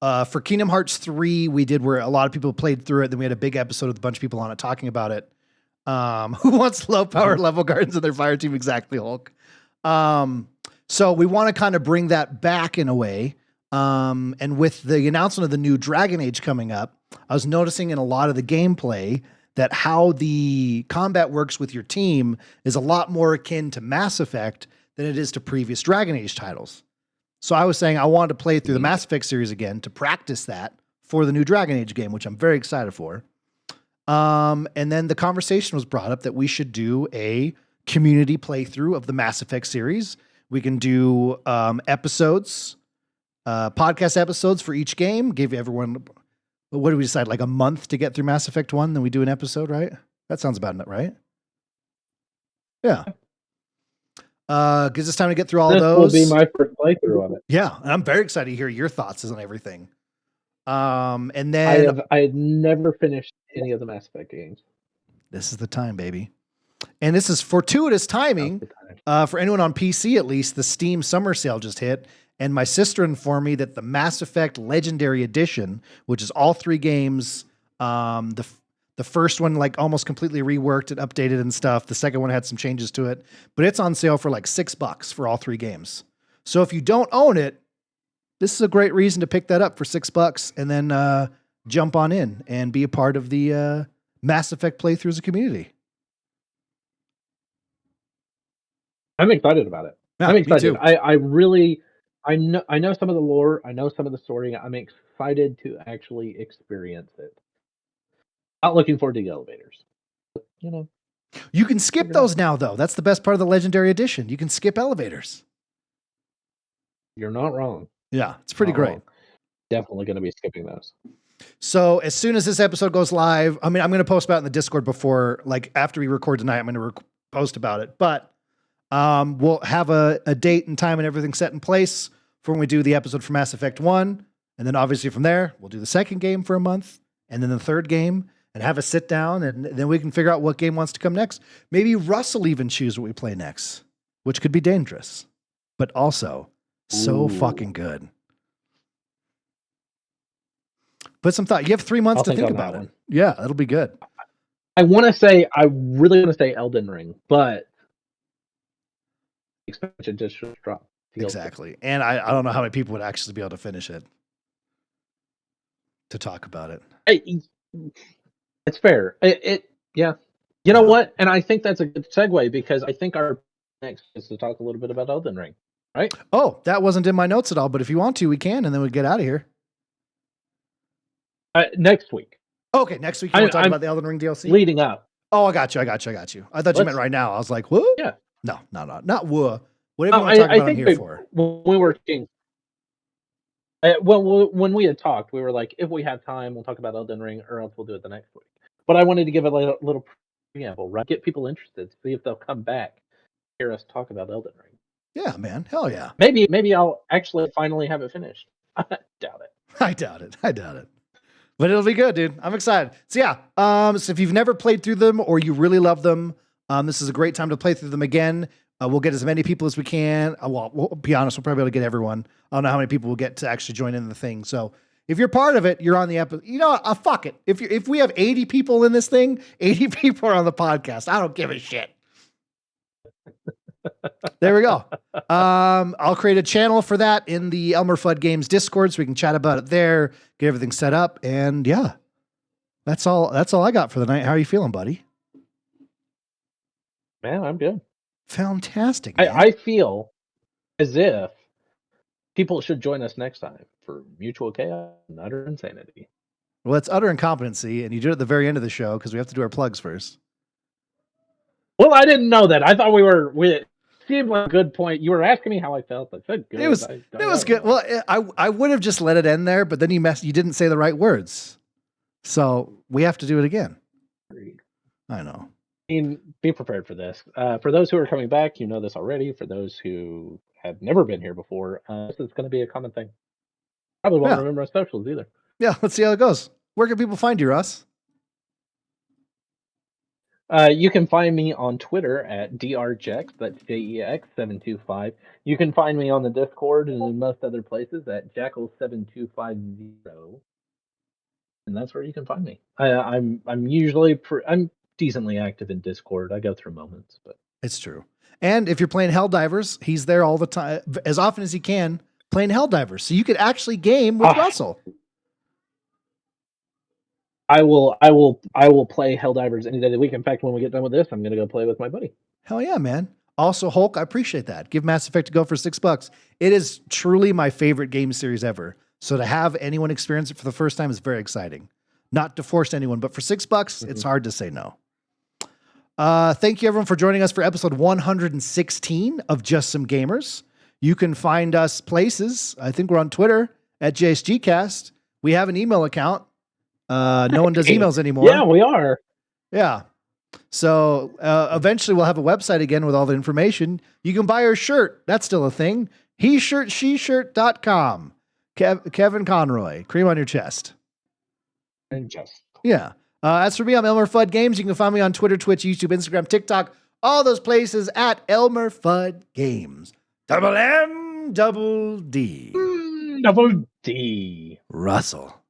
for Kingdom Hearts 3, we did where a lot of people played through it. Then we had a big episode with a bunch of people on it talking about it. Who wants low power level gardens in their fire team? Exactly, Hulk. So we want to kind of bring that back in a way. And with the announcement of the new Dragon Age coming up, I was noticing in a lot of the gameplay that how the combat works with your team is a lot more akin to Mass Effect than it is to previous Dragon Age titles. So I was saying I wanted to play through the Mass Effect series again to practice that for the new Dragon Age game, which I'm very excited for. And then the conversation was brought up that we should do a community playthrough of the Mass Effect series. We can do episodes, podcast episodes for each game. Give everyone, what do we decide? Like a month to get through Mass Effect 1, then we do an episode, right? That sounds about it, right? Yeah. Gives us time to get through all those. This will be my first playthrough of it. Yeah, and I'm very excited to hear your thoughts on everything. And then I had never finished any of the Mass Effect games. This is the time, baby. And this is fortuitous timing. For anyone on PC, at least, the Steam summer sale just hit. And my sister informed me that the Mass Effect Legendary Edition, which is all 3 games, the first one like almost completely reworked and updated and stuff. The second one had some changes to it, but it's on sale for like $6 for all 3 games. So if you don't own it, this is a great reason to pick that up for $6 and then jump on in and be a part of the Mass Effect playthrough as a community. I'm excited about it. Yeah, I'm excited. me too. I know some of the lore. I know some of the story. I'm excited to actually experience it. Not looking forward to the elevators. You know, you can skip those now, though. That's the best part of the Legendary Edition. You can skip elevators. You're not wrong. Yeah, it's pretty great. Wrong. Definitely going to be skipping those. So as soon as this episode goes live, I mean, I'm going to post about it in the Discord before, like after we record tonight, I'm going to post about it. But we'll have a date and time and everything set in place for when we do the episode for Mass Effect 1. And then obviously from there, we'll do the second game for a month and then the third game and have a sit down. And then we can figure out what game wants to come next. Maybe Russ will even choose what we play next, which could be dangerous, but also so fucking good. Put some thought. You have 3 months to think about it. Yeah, that'll be good. I really want to say Elden Ring, but expansion just dropped. Exactly. And I don't know how many people would actually be able to finish it to talk about it. It's fair. Yeah. You know what? And I think that's a good segue because I think our next is to talk a little bit about Elden Ring, right? Oh, that wasn't in my notes at all, but if you want to, we can, and then we get out of here. Next week. Okay, next week you want to talk about the Elden Ring DLC? Leading up. Oh, I got you. I thought you meant right now. I was like, whoa? Yeah. No, not whoa. Whatever you want to talk about, I'm here for. When we were when we had talked, we were like, if we have time, we'll talk about Elden Ring, or else we'll do it the next week. But I wanted to give a little preamble, right? Get people interested, see if they'll come back, hear us talk about Elden Ring. Yeah, man. Hell yeah. Maybe I'll actually finally have it finished. I doubt it. I doubt it. But it'll be good, dude. I'm excited. So yeah, so if you've never played through them or you really love them, this is a great time to play through them again. We'll get as many people as we can. Well, we'll be honest, we'll probably be able to get everyone. I don't know how many people will get to actually join in the thing. So if you're part of it, you're on the episode. You know, fuck it. If we have 80 people in this thing, 80 people are on the podcast. I don't give a shit. There we go. I'll create a channel for that in the ELMMERFUDD Games Discord so we can chat about it there, get everything set up, and yeah. That's all I got for the night. How are you feeling, buddy? Man, I'm good. Fantastic. I feel as if people should join us next time for Mutual Chaos and Utter Insanity. Well, it's utter incompetency, and you do it at the very end of the show because we have to do our plugs first. Well, I didn't know that. I thought we seemed like a good point. You were asking me how I felt. I said good. It was good. Well, I would have just let it end there, but then you didn't say the right words. So we have to do it again. I know. I mean, be prepared for this. For those who are coming back, you know this already. For those who have never been here before, this is going to be a common thing. Probably won't remember our specials either. Yeah, let's see how it goes. Where can people find you, Russ? You can find me on Twitter at drjex, that's JEX725. You can find me on the Discord and in most other places at Jackal7250. And that's where you can find me. I'm usually I'm decently active in Discord. I go through moments, but It's true. And if you're playing Helldivers, he's there all the time, as often as he can, playing Helldivers. So you could actually game with Russell. I will play Helldivers any day of the week. In fact, when we get done with this, I'm gonna go play with my buddy. Hell yeah, man. Also, Hulk, I appreciate that. Give Mass Effect a go for $6. It is truly my favorite game series ever. So to have anyone experience it for the first time is very exciting. Not to force anyone, but for $6, it's hard to say no. Thank you everyone for joining us for episode 116 of Just Some Gamers. You can find us places. I think we're on Twitter at JSGcast. We have an email account. No one does emails anymore. Yeah, we are. Yeah. So eventually we'll have a website again with all the information. You can buy our shirt. That's still a thing. HeShirtSheShirt.com. Kevin Conroy, cream on your chest. And just. Yeah. As for me, I'm ELMMERFUDD Games. You can find me on Twitter, Twitch, YouTube, Instagram, TikTok, all those places at ELMMERFUDD Games. Double M, double D. Double D. Russell,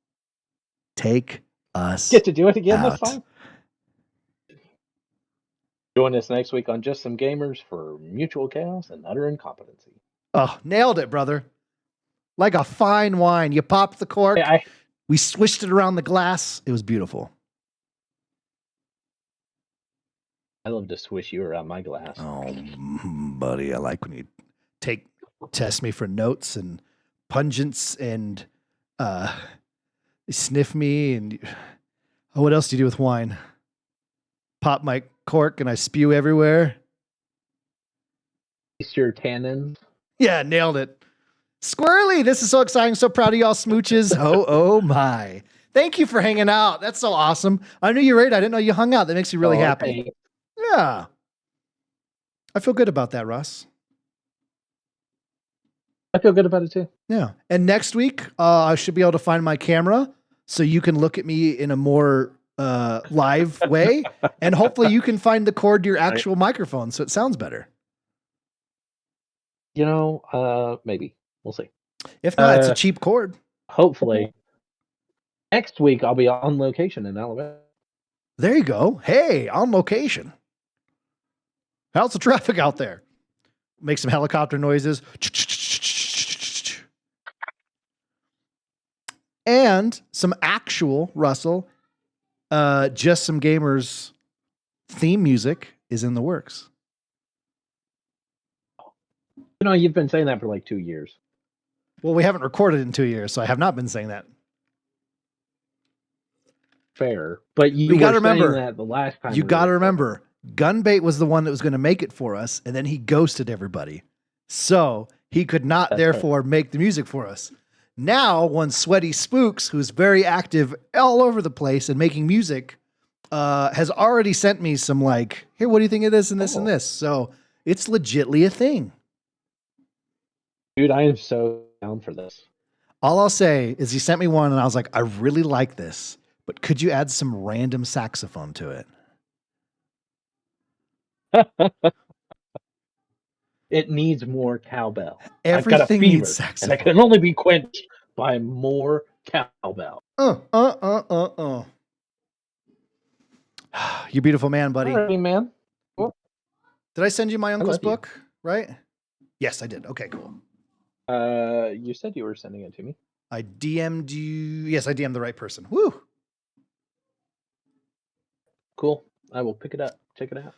take us Get to do it again out. this time? Join us next week on Just Some Gamers for mutual chaos and utter incompetency. Oh, nailed it, brother. Like a fine wine. You popped the cork. We swished it around the glass. It was beautiful. I love to swish you around my glass. Oh, buddy, I like when you test me for notes and pungence and sniff me and what else do you do with wine? Pop my cork and I spew everywhere. Taste your tannins. Yeah, nailed it. Squirrely, this is so exciting. So proud of y'all smooches. Oh my. Thank you for hanging out. That's so awesome. I knew you were right. I didn't know you hung out. That makes me really happy. Hey. Yeah. I feel good about that, Russ. I feel good about it too. Yeah. And next week, I should be able to find my camera so you can look at me in a more live way. And hopefully you can find the cord to your actual microphone so it sounds better. You know, maybe. We'll see. If not, it's a cheap cord. Hopefully. Next week, I'll be on location in Alabama. There you go. Hey, on location. How's the traffic out there? Make some helicopter noises. And some actual, Russell, Just Some Gamers theme music is in the works. You know, you've been saying that for like 2 years. Well, we haven't recorded in 2 years, so I have not been saying that. Fair. But you gotta were saying remember, that the last time. You got to remember, Gunbait was the one that was going to make it for us, and then he ghosted everybody. So he could not, therefore, make the music for us. Now, one Sweaty Spooks, who's very active all over the place and making music, has already sent me some like, here, what do you think of this and this and this? So it's legitly a thing. Dude, I am so down for this. All I'll say is he sent me one and I was like, I really like this, but could you add some random saxophone to it? It needs more cowbell. Everything I've got a fever, needs saxophone. and it can only be quenched by more cowbell. You beautiful man, buddy. All right, man. Cool. Did I send you my uncle's book? Right? Yes, I did. Okay, cool. You said you were sending it to me. I DM'd you. Yes, I DM'd the right person. Woo. Cool. I will pick it up. Check it out.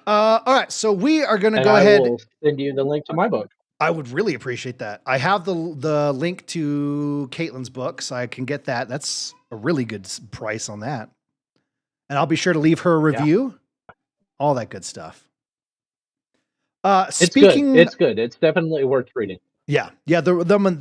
All right. So we are going to go ahead. I will send you the link to my book. I would really appreciate that. I have the link to Caitlin's book, so I can get that. That's a really good price on that. And I'll be sure to leave her a review. Yeah. All that good stuff. Speaking, it's good. It's definitely worth reading. Yeah. Yeah.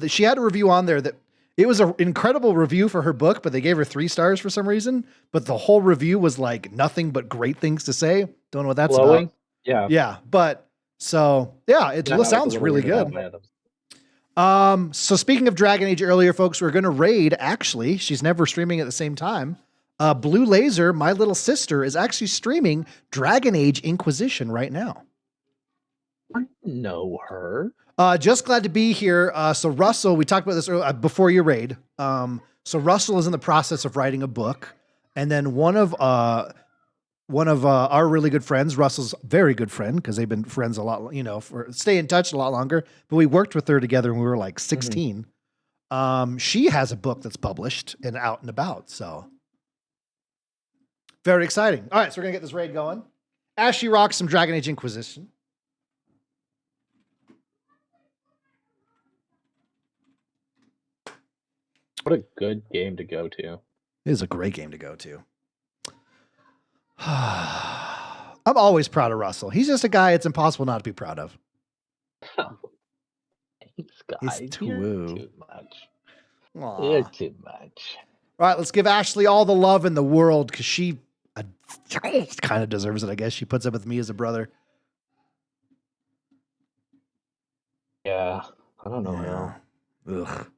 She had a review on there that it was an incredible review for her book, but they gave her 3 stars for some reason. But the whole review was like nothing but great things to say. Don't know what that's about. Yeah. Yeah. But so yeah, it sounds really good. So speaking of Dragon Age earlier, folks, we're going to raid. Actually, she's never streaming at the same time. Blue Laser, my little sister, is actually streaming Dragon Age Inquisition right now. I know her. Just glad to be here. So Russell, we talked about this earlier, before your raid. So Russell is in the process of writing a book, and then one of one of our really good friends, Russell's very good friend, because they've been friends a lot, stay in touch a lot longer. But we worked with her together when we were like 16. She has a book that's published and out and about. So very exciting. All right, so we're gonna get this raid going. Ashley rocks some Dragon Age Inquisition. What a good game to go to. It is a great game to go to. I'm always proud of Russell. He's just a guy it's impossible not to be proud of. Thanks, guys. He's You're too much. Aw. You're too much. All right, let's give Ashley all the love in the world because she kind of deserves it, I guess. She puts up with me as a brother. Yeah, I don't know how. Ugh.